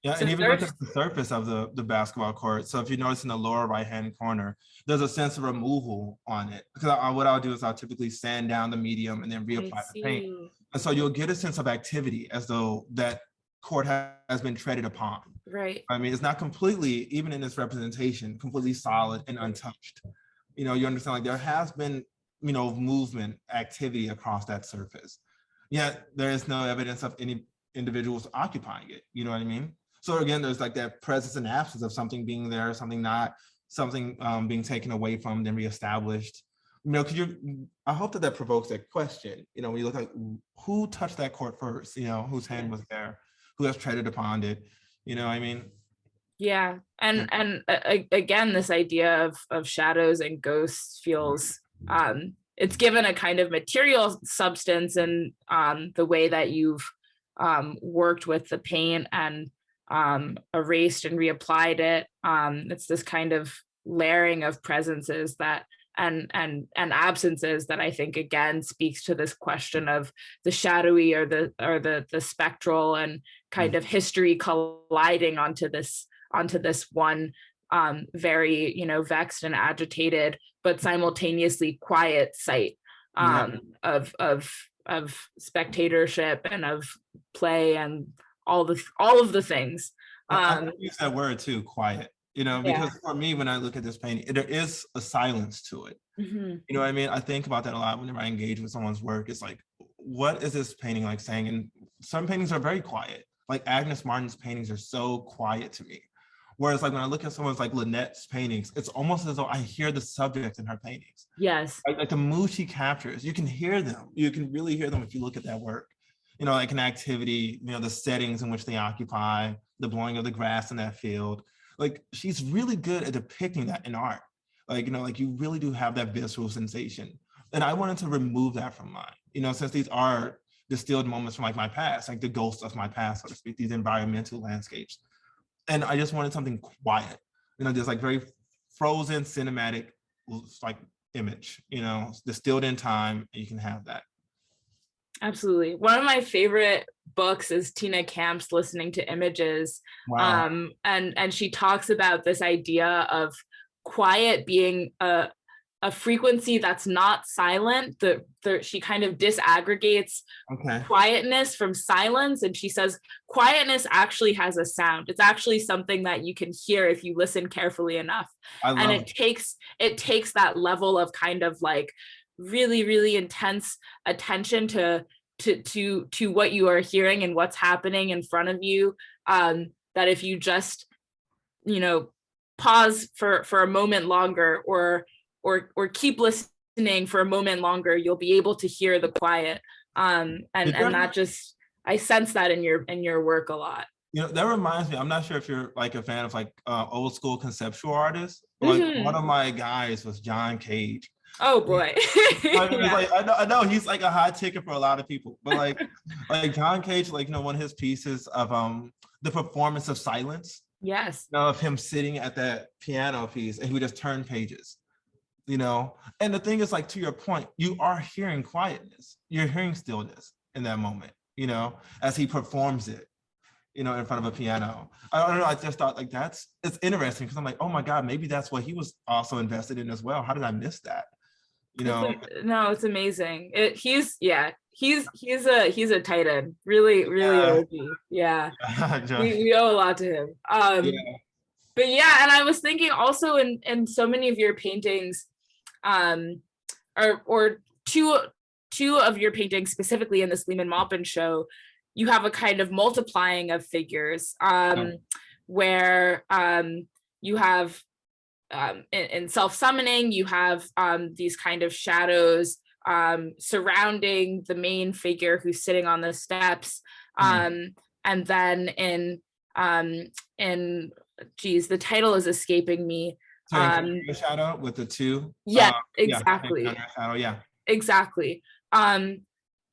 So and even look at the surface of the basketball court. So if you notice in the lower right-hand corner, there's a sense of removal on it. Because what I'll do is I'll typically sand down the medium and then reapply the paint. And so you'll get a sense of activity as though that court has been treaded upon. Right. It's not completely, even in its representation, completely solid and untouched. You understand, like there has been, movement, activity across that surface. Yet there is no evidence of any individuals occupying it. You know what I mean? So again, there's like that presence and absence of something being there, something not, something being taken away from, then reestablished. I hope that provokes that question. When you look like who touched that court first, whose hand was there, who has treaded upon it, what I mean? Yeah, and again, this idea of shadows and ghosts feels, it's given a kind of material substance in the way that you've worked with the paint and erased and reapplied it. It's this kind of layering of presences that and absences that I think again speaks to this question of the shadowy or the spectral and kind of history colliding onto this one very vexed and agitated but simultaneously quiet site of spectatorship and of play and all of the things. I use that word too, quiet, because for me, when I look at this painting, there is a silence to it. I think about that a lot whenever I engage with someone's work. It's like, what is this painting like saying? And some paintings are very quiet. Like Agnes Martin's paintings are so quiet to me. Whereas like when I look at someone's like Lynette's paintings, it's almost as though I hear the subject in her paintings. Yes. Like the mood she captures, you can hear them. You can really hear them if you look at that work. Like an activity, the settings in which they occupy, the blowing of the grass in that field. Like she's really good at depicting that in art. Like, like you really do have that visceral sensation. And I wanted to remove that from mine, since these are distilled moments from like my past, like the ghosts of my past, so to speak, these environmental landscapes. And I just wanted something quiet, just like very frozen cinematic like image, distilled in time, and you can have that. Absolutely. One of my favorite books is Tina Camp's Listening to Images. Wow. And she talks about this idea of quiet being a frequency that's not silent. She kind of disaggregates quietness from silence. And she says, quietness actually has a sound. It's actually something that you can hear if you listen carefully enough. And it takes that level of kind of like really, really intense attention to what you are hearing and what's happening in front of you. That if you just, pause for a moment longer or keep listening for a moment longer, you'll be able to hear the quiet. And that just, I sense that in your work a lot. That reminds me, I'm not sure if you're like a fan of like old school conceptual artists. Like one of my guys was John Cage. Oh boy. I know he's like a high ticket for a lot of people, but like John Cage, like, one of his pieces of the performance of silence. Yes. Of him sitting at that piano piece and he would just turn pages. And the thing is, like, to your point, you are hearing quietness, you're hearing stillness in that moment, as he performs it, in front of a piano. I don't know, I just thought like it's interesting because I'm like, oh my God, maybe that's what he was also invested in as well. How did I miss that? No, it's amazing. He's a titan. Really, really OG. Yeah. We owe a lot to him. But yeah, and I was thinking also in so many of your paintings, or two of your paintings specifically in this Lehman-Maupin show, you have a kind of multiplying of figures, where you have in self-summoning, you have these kind of shadows surrounding the main figure who's sitting on the steps, and then in the title is escaping me. The shadow with the two. Yeah, exactly. Yeah. Exactly.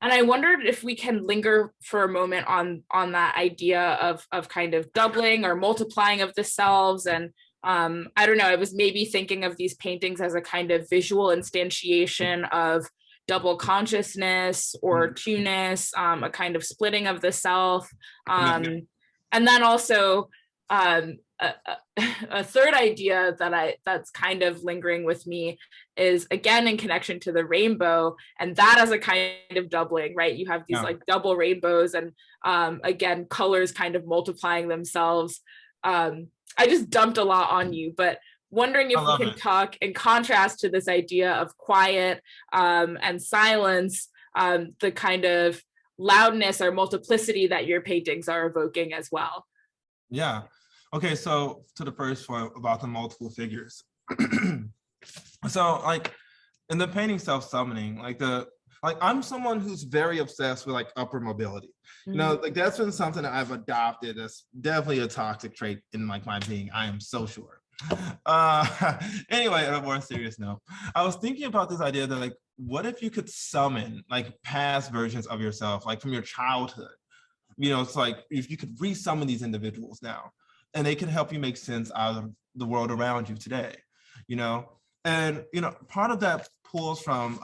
And I wondered if we can linger for a moment on that idea of kind of doubling or multiplying of the selves. And I don't know, I was maybe thinking of these paintings as a kind of visual instantiation of double consciousness or two-ness, a kind of splitting of the self. And then also a third idea that's kind of lingering with me is, again, in connection to the rainbow, and that as a kind of doubling, right? You have these like double rainbows, and again, colors kind of multiplying themselves. I just dumped a lot on you, but wondering if we can talk in contrast to this idea of quiet and silence, the kind of loudness or multiplicity that your paintings are evoking as well. Yeah. Okay, so to the first point about the multiple figures. So like in the painting Self-Summoning, I'm someone who's very obsessed with like upper mobility. Like that's been something that I've adopted. That's definitely a toxic trait in like my being. I am so sure. Anyway, on a more serious note, I was thinking about this idea that like, what if you could summon like past versions of yourself, like from your childhood? It's like if you could resummon these individuals now, and they can help you make sense out of the world around you today, And, part of that pulls from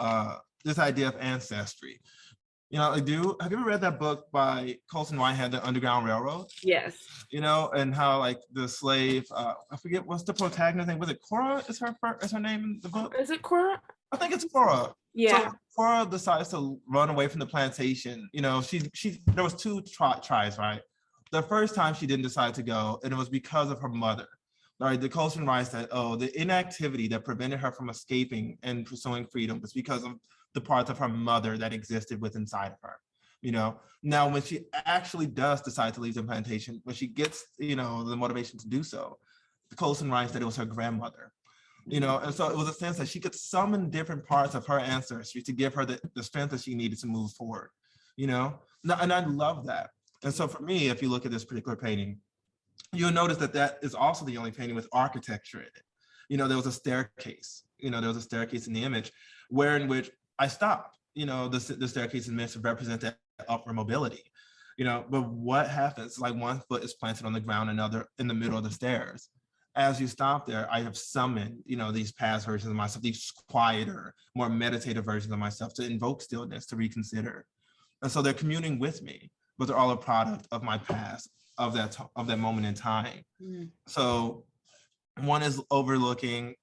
this idea of ancestry. Have you ever read that book by Colson Whitehead, The Underground Railroad? Yes. And how like the slave, I forget what's the protagonist name. Was it Cora? Is her name in the book? Is it Cora? I think it's Cora. Yeah. So Cora decides to run away from the plantation. She there was two tries, right? The first time she didn't decide to go, and it was because of her mother. Right, the Colson writes that, the inactivity that prevented her from escaping and pursuing freedom was because of the parts of her mother that existed within inside of her. Now when she actually does decide to leave the plantation, when she gets, the motivation to do so, the Colson writes that it was her grandmother. And so it was a sense that she could summon different parts of her ancestry to give her the strength that she needed to move forward. And I love that. And so for me, if you look at this particular painting, you'll notice that is also the only painting with architecture in it. There was a staircase. There was a staircase in the image, in which I stopped. The staircase is meant to represent that upward mobility. But what happens? Like one foot is planted on the ground, another in the middle of the stairs. As you stop there, I have summoned, these past versions of myself, these quieter, more meditative versions of myself to invoke stillness, to reconsider. And so they're communing with me, but they're all a product of my past, of that moment in time. So one is overlooking,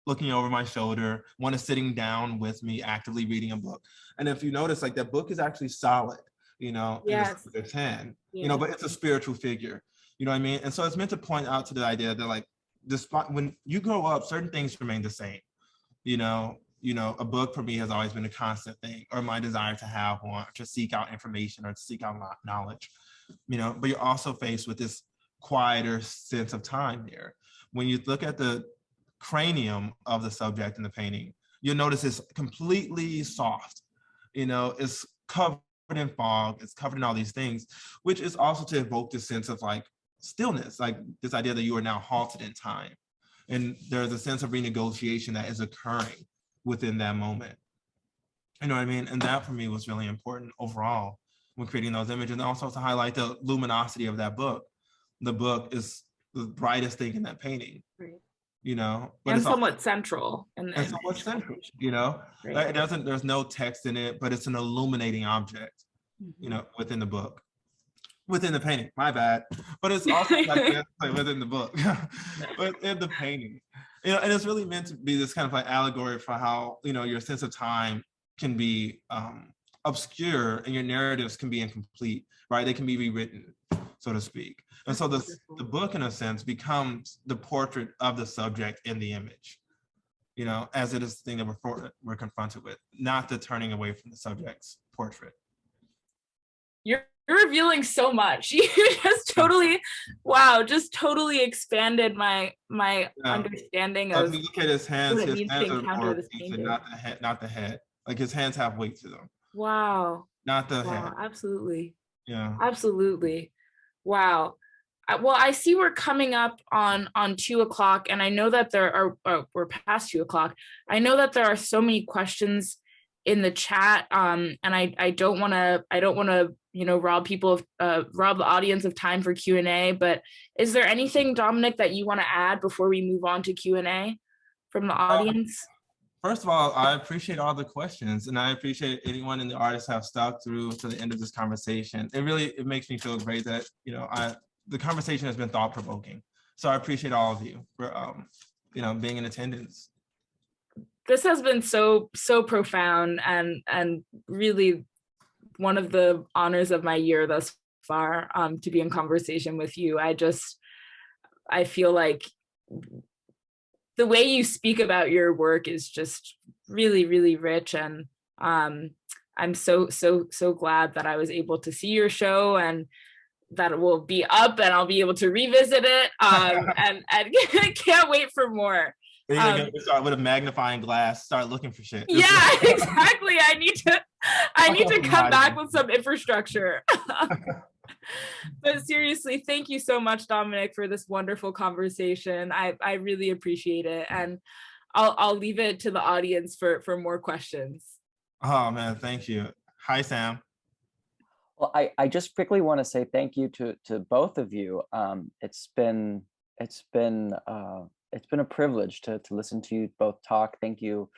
looking over my shoulder. One is sitting down with me, actively reading a book. And if you notice, like that book is actually solid, yes. in its hand, but it's a spiritual figure, you know what I mean? And so it's meant to point out to the idea that like, despite when you grow up, certain things remain the same. A book for me has always been a constant thing, or my desire to have one, to seek out information or to seek out knowledge, but you're also faced with this quieter sense of time here. When you look at the cranium of the subject in the painting, you'll notice it's completely soft, it's covered in fog, it's covered in all these things, which is also to evoke this sense of like stillness, like this idea that you are now halted in time. And there's a sense of renegotiation that is occurring within that moment. You know what I mean? And that for me was really important overall when creating those images, and also to highlight the luminosity of that book. The book is the brightest thing in that painting, right. But and somewhat central. And somewhat central, Right. There's no text in it, but it's an illuminating object, within the book. within the painting, my bad. But it's also like within the book, within the painting. And it's really meant to be this kind of like allegory for how, your sense of time can be obscure and your narratives can be incomplete, right? They can be rewritten, so to speak. And so the book, in a sense, becomes the portrait of the subject in the image, as it is the thing that we're confronted with, not the turning away from the subject's portrait. You're revealing so much. You just totally, wow, just totally expanded my understanding of. If you look at his hands are the painting, not the head. Like his hands have weight to them. Wow. Not the head. Absolutely. Yeah. Absolutely. Wow. Well, I see we're coming up on 2:00, and I know that there are, we're past 2:00. I know that there are so many questions in the chat, and I don't want to rob the audience of time for Q&A, but is there anything, Dominic, that you want to add before we move on to Q&A from the audience? First of all, I appreciate all the questions, and I appreciate anyone in the artists have stuck through to the end of this conversation. It makes me feel great that the conversation has been thought-provoking. So I appreciate all of you for being in attendance. This has been so profound and really one of the honors of my year thus far, to be in conversation with you. I feel like the way you speak about your work is just really, really rich, and I'm so glad that I was able to see your show and that it will be up and I'll be able to revisit it, and can't wait for more. You're gonna start with a magnifying glass, start looking for shit. Yeah, exactly. I need to come back with some infrastructure. But seriously, thank you so much, Dominic, for this wonderful conversation. I really appreciate it, and I'll leave it to the audience for more questions. Oh man, thank you. Hi, Sam. Well, I just quickly want to say thank you to both of you. It's been a privilege to listen to you both talk. Thank you,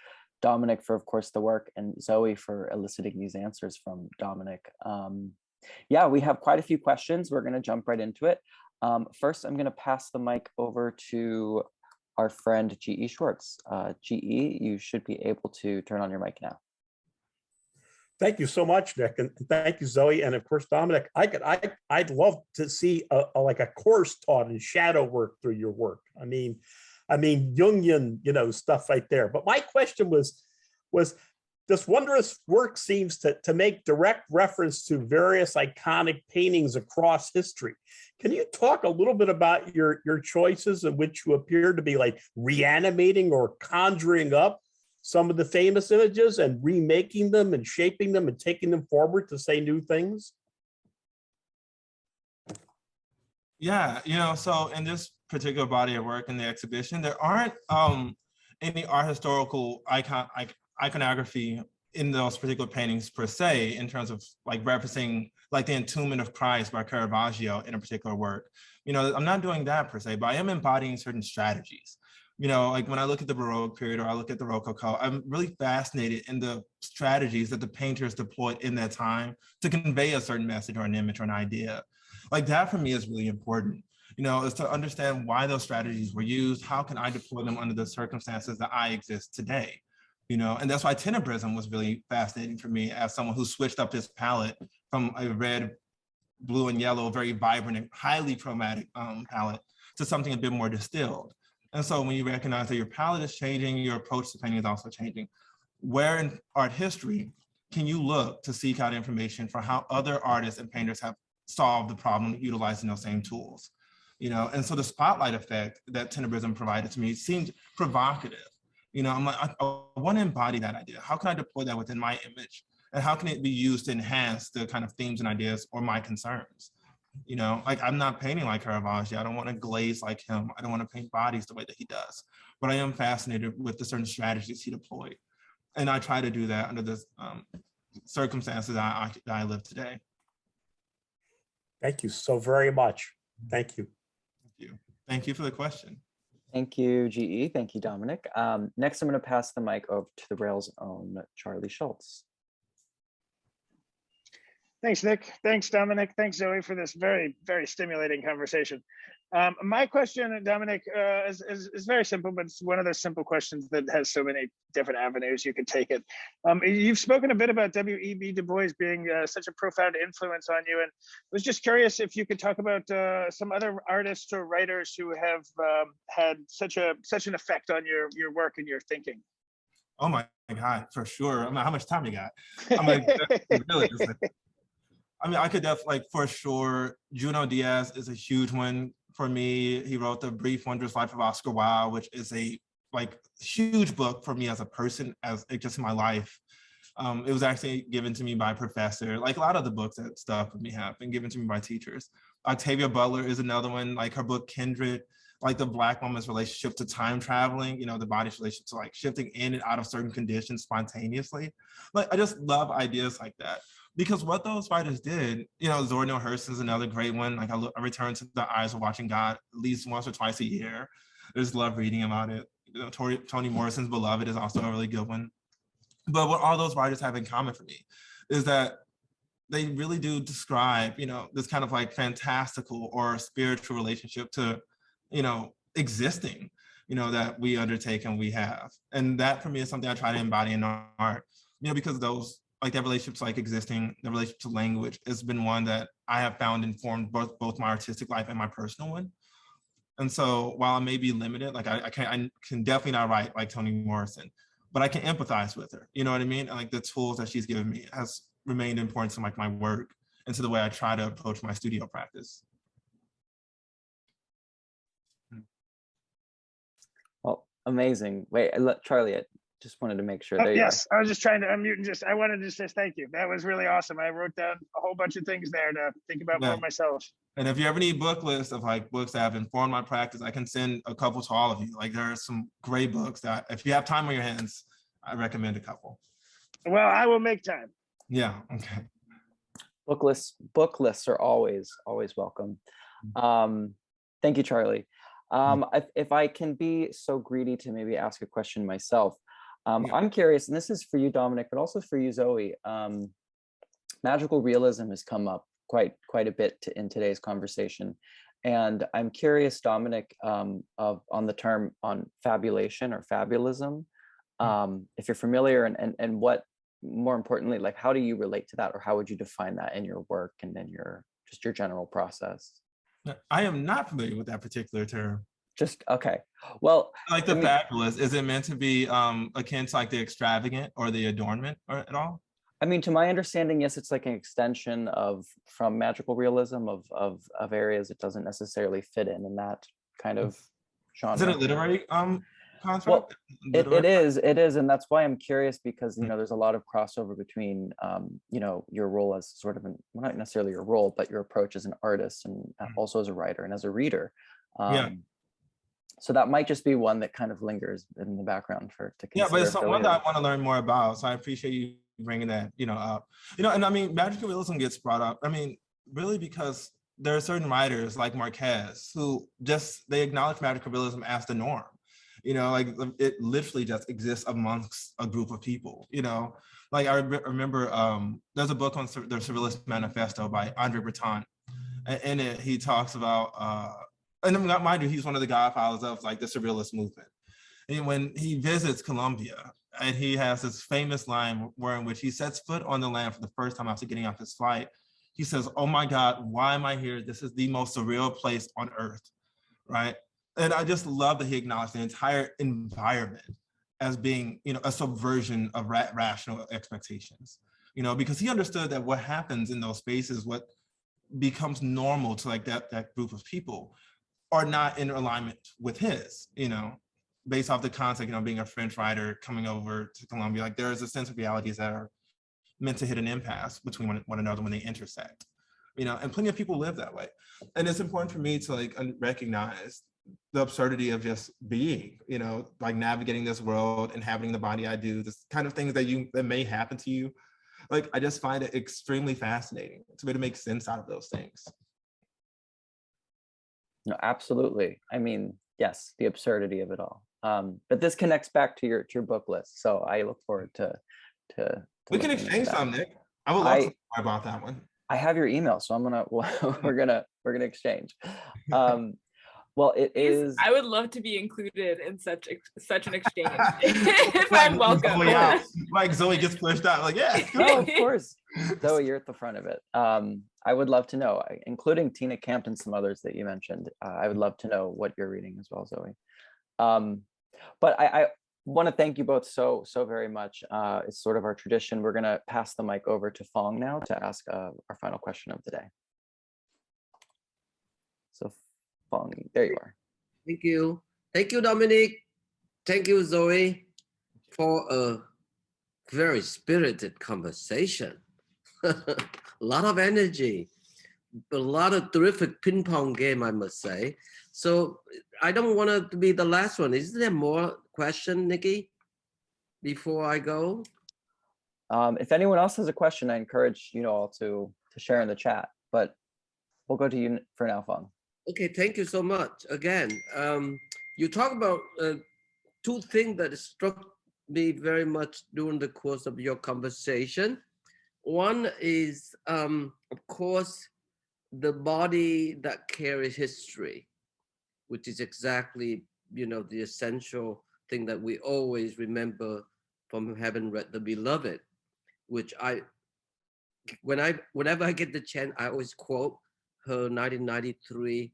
Dominic, for, of course, the work, and Zoe for eliciting these answers from Dominic. Yeah, we have quite a few questions. We're going to jump right into it. First, I'm going to pass the mic over to our friend G.E. Schwartz. G.E., you should be able to turn on your mic now. Thank you so much, Nick, and thank you, Zoe, and of course, Dominic. I'd love to see a course taught in shadow work through your work. I mean, Jungian, stuff right there. But my question was this wondrous work seems to make direct reference to various iconic paintings across history. Can you talk a little bit about your choices in which you appear to be like reanimating or conjuring up some of the famous images and remaking them and shaping them and taking them forward to say new things? Yeah, so in this particular body of work in the exhibition, there aren't any art historical iconography in those particular paintings per se, in terms of like referencing like the Entombment of Christ by Caravaggio in a particular work. I'm not doing that per se, but I am embodying certain strategies. Like when I look at the Baroque period or I look at the Rococo, I'm really fascinated in the strategies that the painters deployed in that time to convey a certain message or an image or an idea. Like that for me is really important, is to understand why those strategies were used. How can I deploy them under the circumstances that I exist today? And that's why Tenebrism was really fascinating for me as someone who switched up his palette from a red, blue, and yellow, very vibrant and highly chromatic palette to something a bit more distilled. And so when you recognize that your palette is changing, your approach to painting is also changing. Where in art history can you look to seek out information for how other artists and painters have solved the problem utilizing those same tools? And so the spotlight effect that Tenebrism provided to me seemed provocative. I'm like, I want to embody that idea. How can I deploy that within my image? And how can it be used to enhance the kind of themes and ideas or my concerns? Like I'm not painting like Caravaggio. I don't want to glaze like him. I don't want to paint bodies the way that he does. But I am fascinated with the certain strategies he deployed. And I try to do that under the circumstances that I live today. Thank you so very much. Thank you. Thank you. Thank you for the question. Thank you, GE. Thank you, Dominic. Next, I'm going to pass the mic over to the Rail's own Charlie Schultz. Thanks, Nick. Thanks, Dominic. Thanks, Zoe, for this very, very stimulating conversation. My question, Dominic, is very simple, but it's one of those simple questions that has so many different avenues you could take it. You've spoken a bit about W.E.B. Du Bois being such a profound influence on you, and I was just curious if you could talk about some other artists or writers who have had such an effect on your work and your thinking. Oh my God, for sure. I mean, how much time you got? I'm like, really, it's like, I mean, I could definitely, like, for sure, Junot Diaz is a huge one for me. He wrote The Brief Wondrous Life of Oscar Wilde, which is a huge book for me as a person, as just in my life. It was actually given to me by a professor. Like a lot of the books that stuff with me have been given to me by teachers. Octavia Butler is another one, like her book Kindred, like the Black woman's relationship to time traveling, you know, the body's relationship to like shifting in and out of certain conditions spontaneously. Like, I just love ideas like that. Because what those writers did, you know, Zora Neale Hurston is another great one. Like I return to The Eyes of Watching God at least once or twice a year. I just love reading about it. You know, Toni Morrison's Beloved is also a really good one. But what all those writers have in common for me is that they really do describe, you know, this kind of like fantastical or spiritual relationship to, you know, existing, you know, that we undertake and we have. And that for me is something I try to embody in art, you know, because those, like that relationship to like existing, the relationship to language has been one that I have found informed both my artistic life and my personal one. And so while I may be limited, like I can definitely not write like Toni Morrison, but I can empathize with her. You know what I mean? And like the tools that she's given me has remained important to like my work and to the way I try to approach my studio practice. Well, amazing. Wait, Charlie, I just wanted to make sure. Oh, there you yes, I was just trying to unmute and I wanted to say thank you. That was really awesome. I wrote down a whole bunch of things there to think about more myself. And if you ever need book lists of like books that have informed my practice, I can send a couple to all of you. Like there are some great books that if you have time on your hands, I recommend a couple. Well, I will make time. Yeah, okay. Book lists are always welcome. Thank you, Charlie. If I can be so greedy to maybe ask a question myself, I'm curious, and this is for you, Dominic, but also for you, Zoe. Magical realism has come up quite a bit in today's conversation, and I'm curious, Dominic, on the term on fabulation or fabulism, if you're familiar, and what, more importantly, like how do you relate to that, or how would you define that in your work and in your general process? I am not familiar with that particular term. Just okay. Well, like the fabulous, is it meant to be akin to like the extravagant or the adornment or at all? I mean, to my understanding, yes, it's like an extension from magical realism of areas it doesn't necessarily fit in that kind of genre. Is it a literary construct? Well, it is, and that's why I'm curious, because you know there's a lot of crossover between you know, your role as sort of well, not necessarily your role, but your approach as an artist and also as a writer and as a reader. So that might just be one that kind of lingers in the background to consider. Yeah, but it's one that I want to learn more about. So I appreciate you bringing that, you know, up. You know, and I mean, magical realism gets brought up. I mean, really because there are certain writers like Marquez who they acknowledge magical realism as the norm. You know, like it literally just exists amongst a group of people. You know, like I remember there's a book on the Surrealist Manifesto by Andre Breton. And in it, he talks about and mind you, he's one of the godfathers of like the surrealist movement. And when he visits Colombia, and he has this famous line in which he sets foot on the land for the first time after getting off his flight, he says, "Oh my God, why am I here? This is the most surreal place on earth," right? And I just love that he acknowledged the entire environment as being, you know, a subversion of rational expectations, you know, because he understood that what happens in those spaces, what becomes normal to like that group of people, are not in alignment with his, you know, based off the context, you know, being a French writer coming over to Colombia, like there is a sense of realities that are meant to hit an impasse between one another when they intersect, you know, and plenty of people live that way. And it's important for me to like recognize the absurdity of just being, you know, like navigating this world, inhabiting the body I do, this kind of things that may happen to you. Like, I just find it extremely fascinating to be able to make sense out of those things. No, absolutely. I mean, yes, the absurdity of it all. But this connects back to your book list, so I look forward to we can exchange some, Nick. I would love to talk about that one. I have your email, so we're gonna exchange. Well, it is. I would love to be included in such an exchange if I'm welcome. Like Zoe gets pushed out, like, yeah. No, of course. Zoe, you're at the front of it. I would love to know, including Tina Campt and some others that you mentioned. I would love to know what you're reading as well, Zoe. But I want to thank you both so very much. It's sort of our tradition. We're going to pass the mic over to Fong now to ask our final question of the day. So Fong, there you are. Thank you. Thank you, Dominic. Thank you, Zoe, for a very spirited conversation. A lot of energy, a lot of terrific ping pong game, I must say. So I don't want it to be the last one. Is there more question, Nikki, before I go? If anyone else has a question, I encourage you all to share in the chat, but we'll go to you for now, Fong. Okay, thank you so much. Again, you talk about two things that struck me very much during the course of your conversation. One is, of course, the body that carries history, which is exactly, the essential thing that we always remember from having read The Beloved, which whenever I get the chance, I always quote her 1993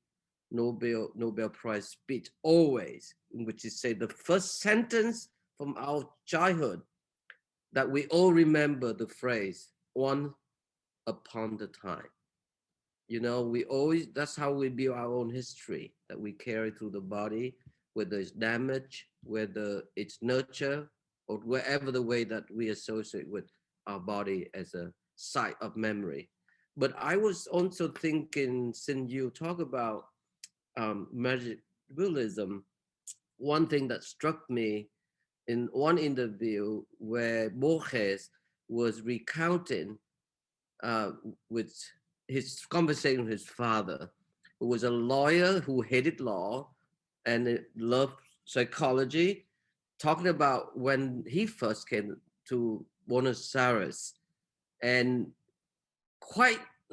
Nobel Prize speech, always, in which she said the first sentence from our childhood that we all remember the phrase, "One upon a time." We always, that's how we build our own history that we carry through the body, whether it's damage, whether it's nurture, or wherever the way that we associate with our body as a site of memory. But I was also thinking, since you talk about magic realism, one thing that struck me in one interview where Bois was recounting with his conversation with his father, who was a lawyer who hated law and loved psychology, talking about when he first came to Buenos Aires and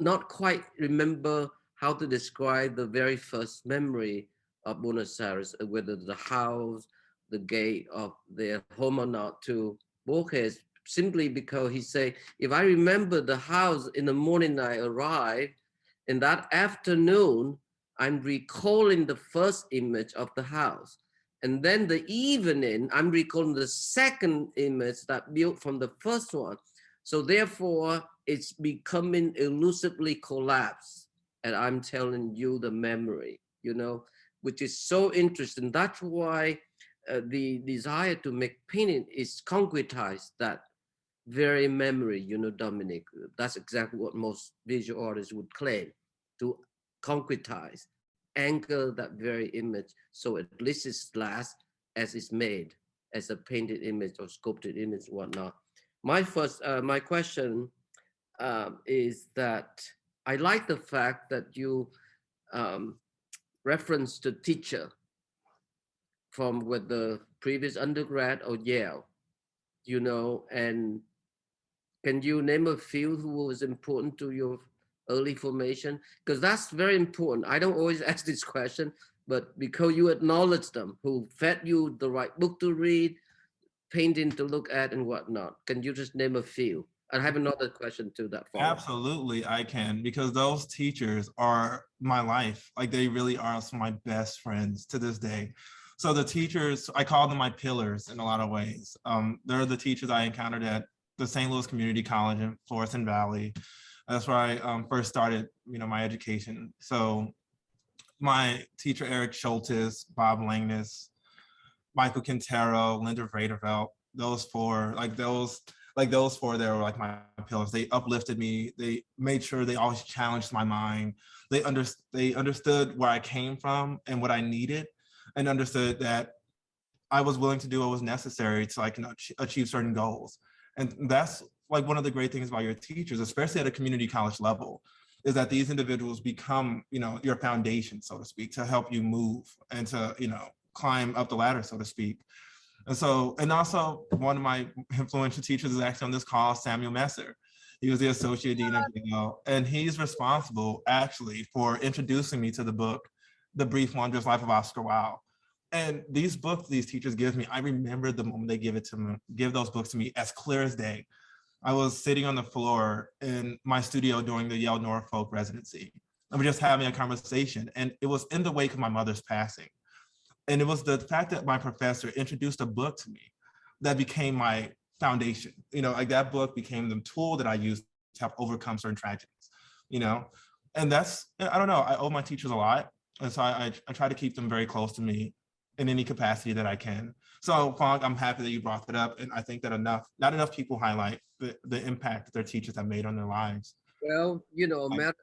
not quite remember how to describe the very first memory of Buenos Aires, whether the house, the gate of their home or not, to Borges, simply because he said, if I remember the house in the morning I arrived, in that afternoon, I'm recalling the first image of the house. And then the evening, I'm recalling the second image that built from the first one. So therefore, it's becoming elusively collapsed. And I'm telling you the memory, which is so interesting. That's why the desire to make painting is concretize that very memory, Dominic. That's exactly what most visual artists would claim, to concretize, anchor that very image so at least it's last as it's made as a painted image or sculpted image, whatnot. My question is that I like the fact that you reference the teacher from with the previous undergrad or Yale, and can you name a few who was important to your early formation? Because that's very important. I don't always ask this question, but because you acknowledge them, who fed you the right book to read, painting to look at and whatnot. Can you just name a few? I have another question too that follows. Absolutely, I can, because those teachers are my life. Like, they really are some of my best friends to this day. So the teachers, I call them my pillars in a lot of ways. They're the teachers I encountered at the St. Louis Community College in Florissant Valley. That's where I first started, my education. So my teacher, Eric Schultes, Bob Langness, Michael Quintero, Linda Vrederveld, those four, those four, they were like my pillars. They uplifted me. They made sure they always challenged my mind. They understood where I came from and what I needed, and understood that I was willing to do what was necessary to achieve certain goals. And that's one of the great things about your teachers, especially at a community college level, is that these individuals become, your foundation, so to speak, to help you move and to, climb up the ladder, so to speak. And also one of my influential teachers is actually on this call, Samuel Messer. He was the associate dean of Yale, and he's responsible actually for introducing me to the book, The Brief Wondrous Life of Oscar Wilde. And these books these teachers give me, I remember the moment they give those books to me as clear as day. I was sitting on the floor in my studio during the Yale Norfolk residency. And we're just having a conversation. And it was in the wake of my mother's passing. And it was the fact that my professor introduced a book to me that became my foundation. You know, like that book became the tool that I used to help overcome certain tragedies, you know? And that's, I don't know, I owe my teachers a lot. And so I try to keep them very close to me in any capacity that I can. So Phong, I'm happy that you brought that up. And I think that not enough people highlight the impact that their teachers have made on their lives. Well, you know, America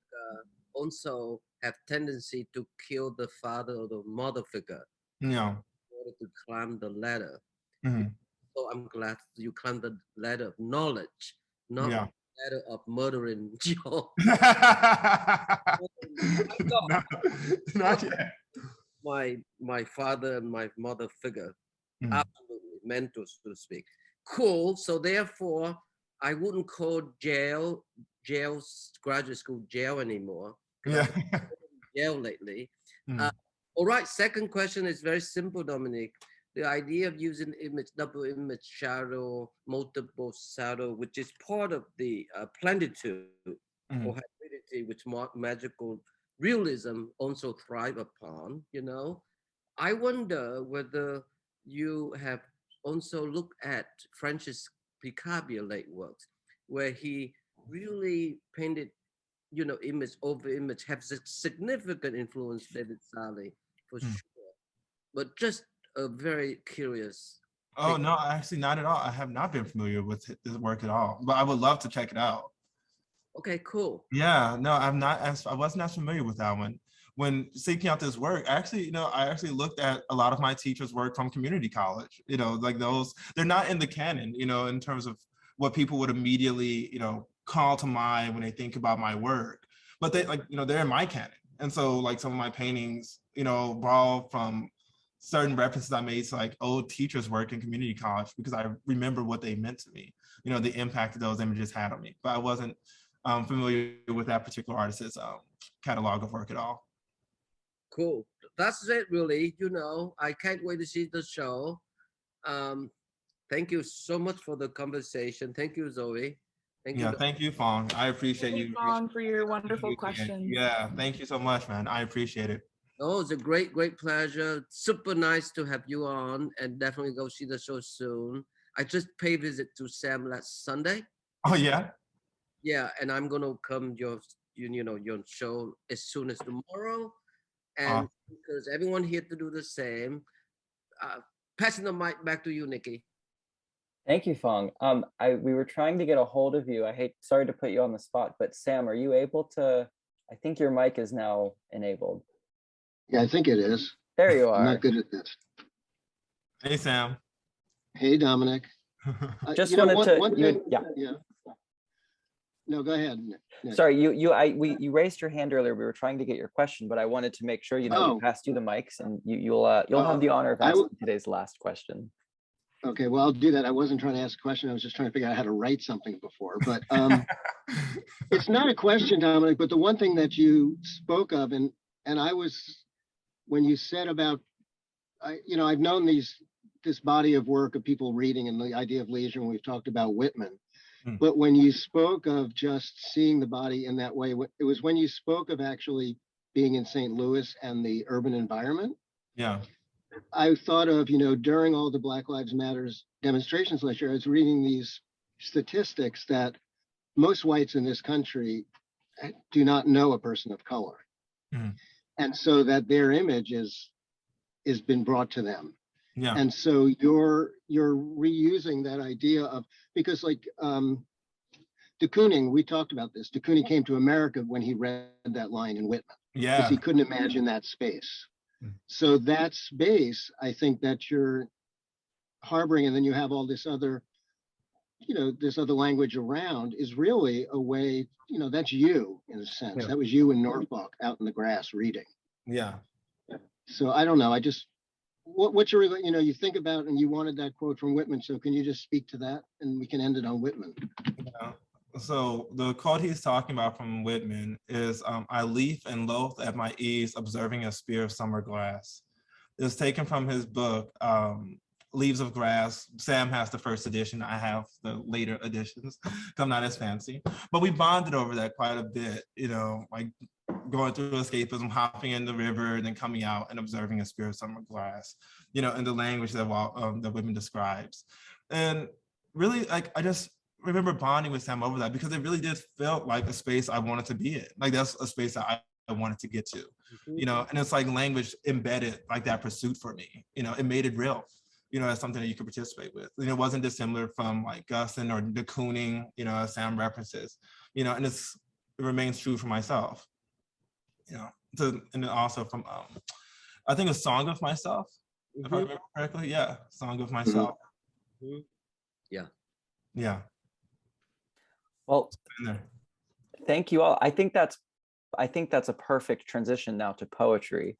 also have tendency to kill the father or the mother figure. Yeah. In order to climb the ladder. Mm-hmm. So I'm glad you climbed the ladder of knowledge, not the ladder of murdering Joe. Not yet. My father and my mother figure, absolutely mentors, so to speak. Cool. So therefore, I wouldn't call Yale's graduate school Yale anymore. Yeah. Yale lately. All right. Second question is very simple, Dominic. The idea of using image, double image shadow, multiple shadow, which is part of the plenitude or hybridity, which magical realism also thrive upon, you know. I wonder whether you have also looked at Francis Picabia late works, where he really painted, you know, image over image, has a significant influence David Saleh for sure. But just a very curious. Oh no, actually not at all. I have not been familiar with his work at all, but I would love to check it out. Okay, cool. Yeah, no, I wasn't as familiar with that one. When seeking out this work, I actually looked at a lot of my teachers' work from community college. You know, like those, they're not in the canon, you know, in terms of what people would immediately, you know, call to mind when they think about my work. But they, like, you know, they're in my canon. And so like some of my paintings, you know, borrow from certain references I made to like old teachers' work in community college because I remember what they meant to me, you know, the impact that those images had on me. But I wasn't familiar with that particular artist's catalog of work at all. Cool. That's it, really. You know, I can't wait to see the show. Thank you so much for the conversation. Thank you, Zoe. Thank you. Thank you, Phong. I appreciate you. Phong, for your wonderful questions. Yeah, thank you so much, man. I appreciate it. Oh, it's a great pleasure. Super nice to have you on, and definitely go see the show soon. I just paid visit to Sam last Sunday. Oh yeah? Yeah, and I'm gonna come your show as soon as tomorrow. And because everyone here to do the same. Passing the mic back to you, Nikki. Thank you, Phong. We were trying to get a hold of you. Sorry to put you on the spot, but Sam, are you able to, I think your mic is now enabled. Yeah, I think it is. There you are. I'm not good at this. Hey, Sam. Hey, Dominic. Just wanted to, yeah. No, go ahead, Nick. Sorry, you raised your hand earlier. We were trying to get your question, but I wanted to make sure, we passed you the mics, and you'll have the honor of asking today's last question. Okay, well, I'll do that. I wasn't trying to ask a question. I was just trying to figure out how to write something before, but it's not a question, Dominic, but the one thing that you spoke of, and I was, when you said about, I've known this body of work of people reading and the idea of leisure, and we've talked about Whitman. But when you spoke of just seeing the body in that way, it was when you spoke of actually being in St. Louis and the urban environment. Yeah. I thought of, during all the Black Lives Matters demonstrations last year, I was reading these statistics that most whites in this country do not know a person of color. And so that their image is been brought to them. Yeah. And so you're reusing that idea of, because like de Kooning, we talked about this. De Kooning came to America when he read that line in Whitman. Yeah. Because he couldn't imagine that space. So that space, I think that you're harboring, and then you have all this other, this other language around, is really a way, that's you in a sense. Yeah. That was you in Norfolk out in the grass reading. Yeah. So I don't know. I just, what's your, you think about, and you wanted that quote from Whitman. So can you just speak to that, and we can end it on Whitman? So the quote he's talking about from Whitman is, I leaf and loath at my ease, observing a spear of summer glass. It's taken from his book, Leaves of Grass. Sam has the first edition. I have the later editions. I'm not as fancy, but we bonded over that quite a bit, you know, like going through escapism, hopping in the river, and then coming out and observing a spear of summer glass, you know, in the language that that Whitman describes. And really, like, I just remember bonding with Sam over that because it really did feel like a space I wanted to be in. Like that's a space that I wanted to get to, you know, and it's like language embedded like that pursuit for me, you know, it made it real, you know, as something that you could participate with. And it wasn't dissimilar from like Guston or de Kooning, you know, as Sam references, you know, and it remains true for myself, you know, and then also from, I think a Song of Myself, if I remember correctly. Yeah, Song of Myself. Yeah. Yeah. Well, thank you all. I think that's a perfect transition now to poetry.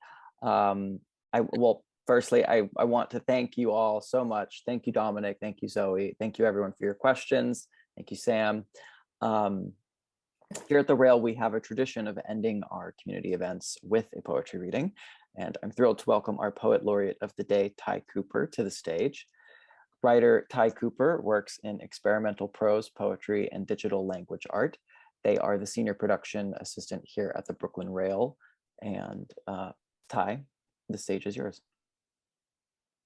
Firstly, I want to thank you all so much. Thank you, Dominic. Thank you, Zoe. Thank you, everyone, for your questions. Thank you, Sam. Here at the Rail, we have a tradition of ending our community events with a poetry reading, and I'm thrilled to welcome our poet laureate of the day, Tyhe Cooper, to the stage. Writer Tyhe Cooper works in experimental prose, poetry, and digital language art. They are the senior production assistant here at the Brooklyn Rail. And Tyhe, the stage is yours.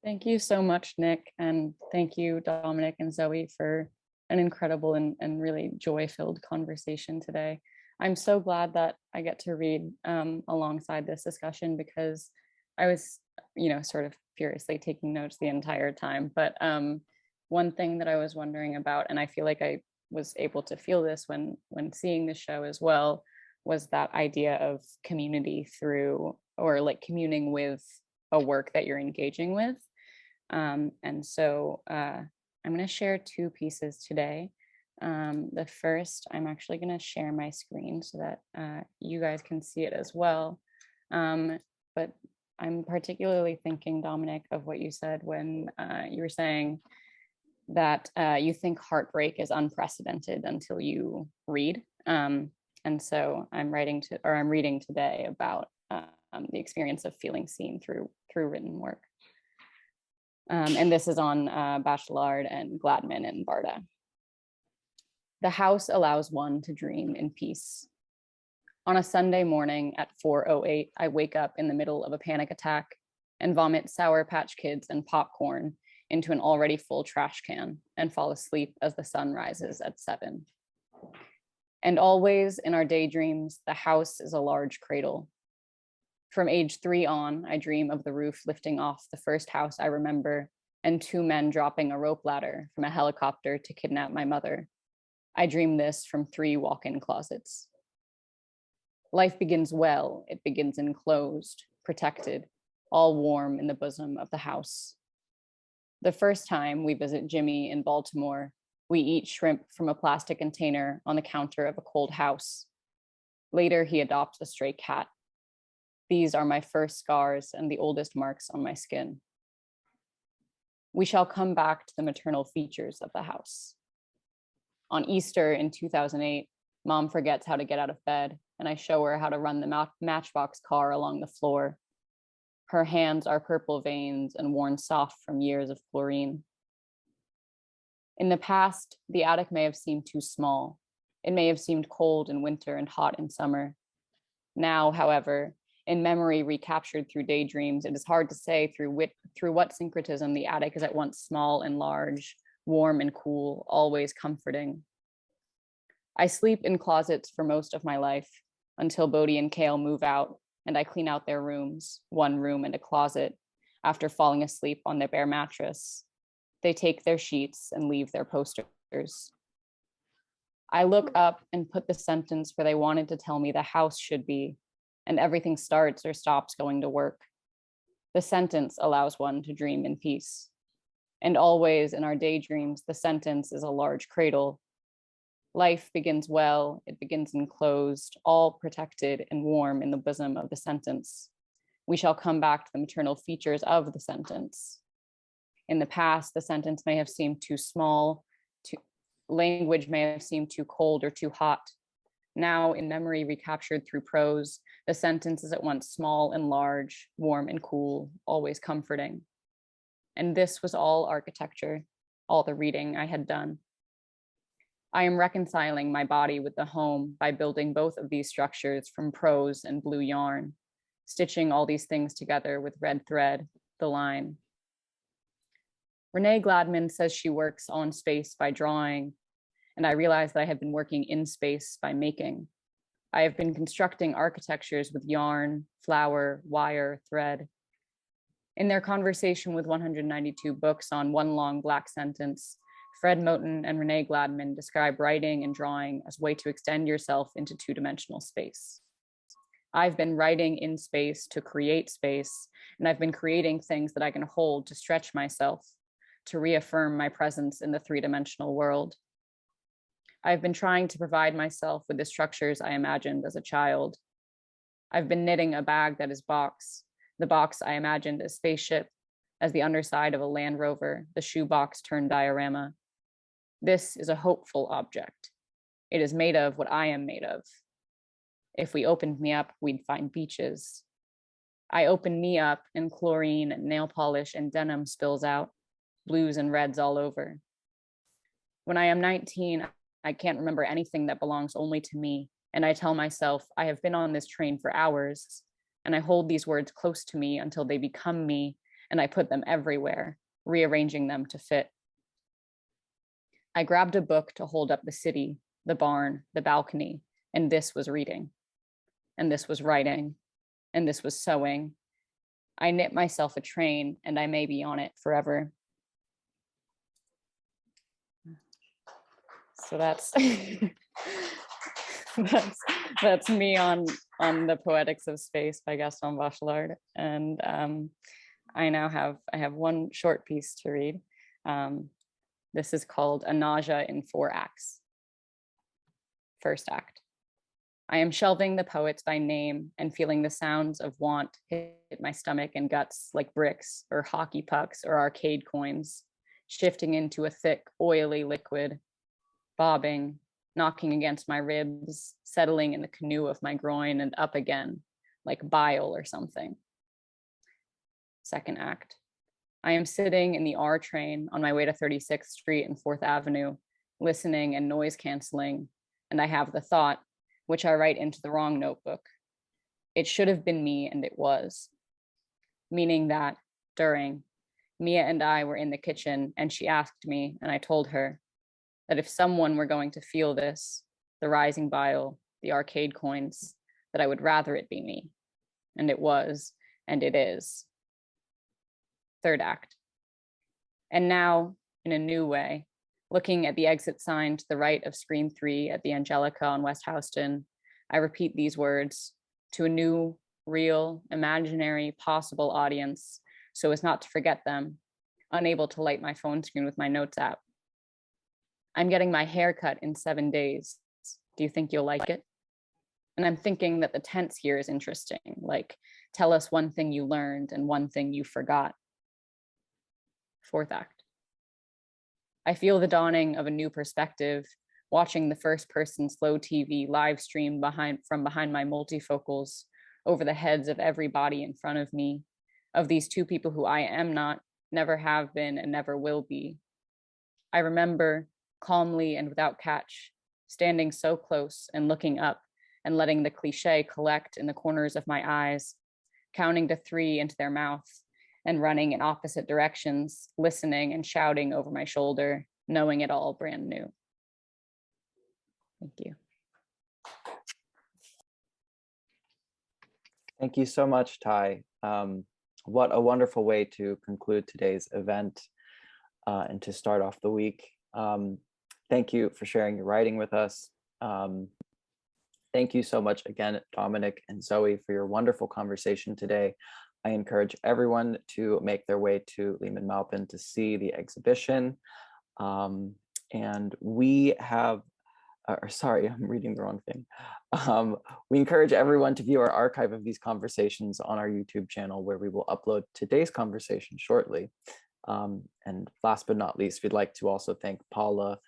Thank you so much, Nick. And thank you, Dominic and Zoe, for an incredible and really joy-filled conversation today. I'm so glad that I get to read alongside this discussion because I was, you know, sort of furiously taking notes the entire time. But one thing that I was wondering about, and I feel like I was able to feel this when seeing the show as well, was that idea of community through, or like communing with a work that you're engaging with. And so I'm going to share two pieces today. The first, I'm actually going to share my screen so that you guys can see it as well. But I'm particularly thinking, Dominic, of what you said when you were saying that you think heartbreak is unprecedented until you read. And so I'm reading today about the experience of feeling seen through written work. And this is on Bachelard and Gladman and Barda. The house allows one to dream in peace. On a Sunday morning at 4:08, I wake up in the middle of a panic attack and vomit Sour Patch Kids and popcorn into an already full trash can and fall asleep as the sun rises at 7. And always in our daydreams, the house is a large cradle. From age 3 on, I dream of the roof lifting off the first house I remember and 2 men dropping a rope ladder from a helicopter to kidnap my mother. I dream this from 3 walk-in closets. Life begins well. It begins enclosed, protected, all warm in the bosom of the house. The first time we visit Jimmy in Baltimore, we eat shrimp from a plastic container on the counter of a cold house. Later, he adopts a stray cat. These are my first scars and the oldest marks on my skin. We shall come back to the maternal features of the house. On Easter in 2008, Mom forgets how to get out of bed, and I show her how to run the Matchbox car along the floor. Her hands are purple veins and worn soft from years of chlorine. In the past, the attic may have seemed too small. It may have seemed cold in winter and hot in summer. Now, however, in memory recaptured through daydreams, it is hard to say through what syncretism the attic is at once small and large, warm and cool, always comforting. I sleep in closets for most of my life until Bodie and Kale move out and I clean out their rooms, 1 room and a closet, after falling asleep on their bare mattress. They take their sheets and leave their posters. I look up and put the sentence where they wanted to tell me the house should be, and everything starts or stops going to work. The sentence allows one to dream in peace. And always in our daydreams, the sentence is a large cradle. Life begins well, it begins enclosed, all protected and warm in the bosom of the sentence. We shall come back to the maternal features of the sentence. In the past, the sentence may have seemed too small, Language may have seemed too cold or too hot. Now, in memory recaptured through prose, the sentence is at once small and large, warm and cool, always comforting. And this was all architecture, all the reading I had done. I am reconciling my body with the home by building both of these structures from prose and blue yarn, stitching all these things together with red thread, the line. Renee Gladman says she works on space by drawing, and I realized that I have been working in space by making. I have been constructing architectures with yarn, flower, wire, thread. In their conversation with 192 books on One Long Black Sentence, Fred Moten and Renee Gladman describe writing and drawing as a way to extend yourself into two-dimensional space. I've been writing in space to create space, and I've been creating things that I can hold to stretch myself, to reaffirm my presence in the three-dimensional world. I've been trying to provide myself with the structures I imagined as a child. I've been knitting a bag that is box, the box I imagined as spaceship, as the underside of a Land Rover, the shoebox turned diorama. This is a hopeful object. It is made of what I am made of. If we opened me up, we'd find beaches. I open me up and chlorine and nail polish and denim spills out, blues and reds all over. When I am 19, I can't remember anything that belongs only to me, and I tell myself I have been on this train for hours, and I hold these words close to me until they become me, and I put them everywhere, rearranging them to fit. I grabbed a book to hold up the city, the barn, the balcony, and this was reading, and this was writing, and this was sewing. I knit myself a train, and I may be on it forever. So that's that's me on The Poetics of Space by Gaston Bachelard. And I have one short piece to read. This is called A Nausea in 4 Acts. First act. I am shelving the poets by name and feeling the sounds of want hit my stomach and guts like bricks or hockey pucks or arcade coins, shifting into a thick, oily liquid, bobbing, knocking against my ribs, settling in the canoe of my groin and up again, like bile or something. Second act. I am sitting in the R train on my way to 36th Street and 4th Avenue, listening and noise canceling, and I have the thought, which I write into the wrong notebook. It should have been me, and it was. Meaning that, during, Mia and I were in the kitchen, and she asked me, and I told her, that if someone were going to feel this, the rising bile, the arcade coins, that I would rather it be me. And it was, and it is. Third act. And now, in a new way, looking at the exit sign to the right of screen 3 at the Angelica on West Houston, I repeat these words to a new, real, imaginary, possible audience so as not to forget them, unable to light my phone screen with my notes app. I'm getting my hair cut in 7 days. Do you think you'll like it? And I'm thinking that the tense here is interesting, like, tell us one thing you learned and one thing you forgot. Fourth act. I feel the dawning of a new perspective, watching the first person slow TV live stream from behind my multifocals over the heads of every body in front of me, of these two people who I am not, never have been, and never will be. I remember, calmly and without catch, standing so close and looking up and letting the cliche collect in the corners of my eyes, counting to 3 into their mouth and running in opposite directions, listening and shouting over my shoulder, knowing it all brand new. Thank you. Thank you so much, Ty. What a wonderful way to conclude today's event and to start off the week. Thank you for sharing your writing with us. Thank you so much again, Dominic and Zoe, for your wonderful conversation today. I encourage everyone to make their way to Lehman Maupin to see the exhibition. And we have, sorry, I'm reading the wrong thing. We encourage everyone to view our archive of these conversations on our YouTube channel, where we will upload today's conversation shortly. And last but not least, we'd like to also thank Paula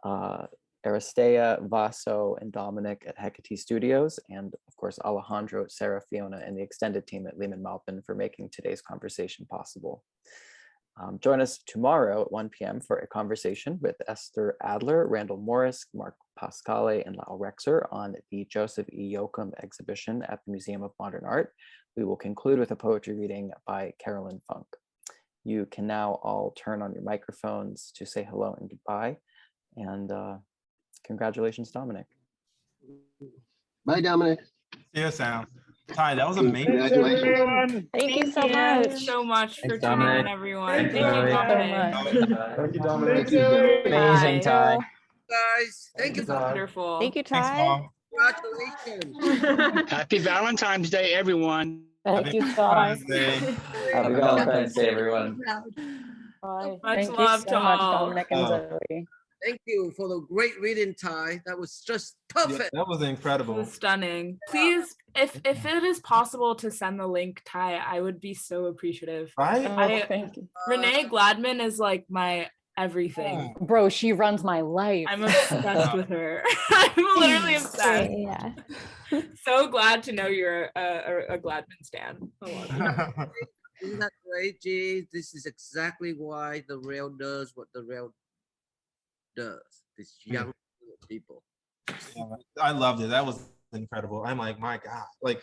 Aristea, Vaso, and Dominic at Hecate Studios, and of course, Alejandro, Sarah, Fiona, and the extended team at Lehman Maupin for making today's conversation possible. Join us tomorrow at 1 p.m. for a conversation with Esther Adler, Randall Morris, Mark Pascale, and Lyle Rexer on the Joseph E. Yoakum exhibition at the Museum of Modern Art. We will conclude with a poetry reading by Carolyn Funk. You can now all turn on your microphones to say hello and goodbye. And congratulations, Dominic. Bye, Dominic. See you, Sam. Ty, that was amazing. Congratulations. Everyone. Thank you so much. so much for Thanks, tuning Dominic. in, everyone. Thank Thank you, you. Dominic. Thank you, Dominic. Thank you, Zoe. Amazing, Ty. Guys, thank you. Wonderful. Thank you, Thanks, Ty. Mom. Congratulations. Happy Valentine's Day, everyone. Thank you, Ty. Valentine's Day. Happy Valentine's Day, everyone. Bye. Much Thank you love so to much, all. Dominic and Zoe. Thank you for the great reading, Ty. That was just Yeah, perfect. that was It incredible. was stunning. Please, if it is possible to send the link, Ty, I would be so appreciative. Right? Oh, thank you. Renee Gladman is like my everything. Bro, she runs my life. I'm obsessed with her. I'm literally obsessed. Yeah. So glad to know you're a Gladman stan. I love it. Isn't that great, G? This is exactly why the rail does what the rail does. These young people. Yeah, I loved it. That was incredible. I'm like, my God, like,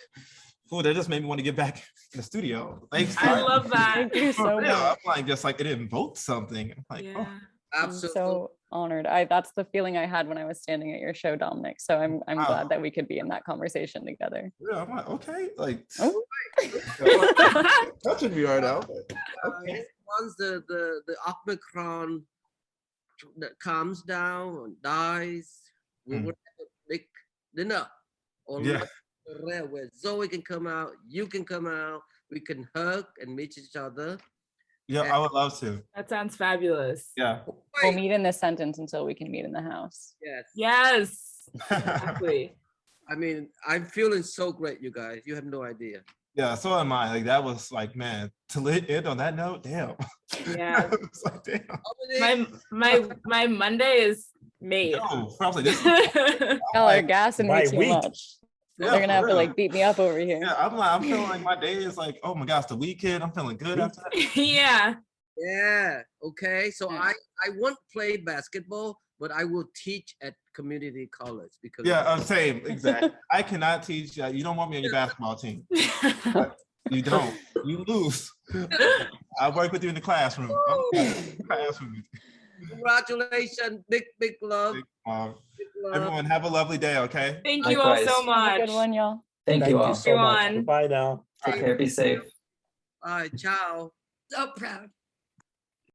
fool, that just made me want to get back in the studio. Thanks. I Ty. love that. Thank you so For real. much. I'm like, just like it invoked something. I'm like, Yeah. oh, I'm Absolutely. so honored. That's the feeling I had when I was standing at your show, Dominic. So I'm Wow. glad that we could be in that conversation together. yeah. I'm like, okay, like, Oh. touching me right now. but okay. Once the Omicron that calms down and dies, we Mm. will have a big dinner on Yeah. the rail where Zoe can come out, you can come out, we can hug and meet each other. Yeah, I would love to. That sounds fabulous. Yeah. We'll meet in this sentence until we can meet in the house. Yes. Yes. Exactly. I mean, I'm feeling so great, you guys. You have no idea. Yeah, so am I. Like, that was like, man, to end on that note, damn. Yeah. It's like, damn. My Monday is made. Yo, I was like, this Y'all are gassing me by too week. much. Yeah, They're gonna for have to real. like beat me up over here. Yeah, I'm feeling like my day is like, oh my gosh, the weekend. I'm feeling good after that. Yeah. Yeah. Okay. So Yeah. I won't play basketball, but I will teach at community college because Yeah, same, exactly. I cannot teach. You don't want me on your basketball team. You don't. You lose. I work with you in the classroom. Classroom. congratulations, big love. Big love. Everyone, have a lovely day. Okay. Thank you all Likewise. so Have a much. good one, y'all. Thank you all. so much. Everyone. Bye now. Take care. Be safe. Bye. Ciao. So proud.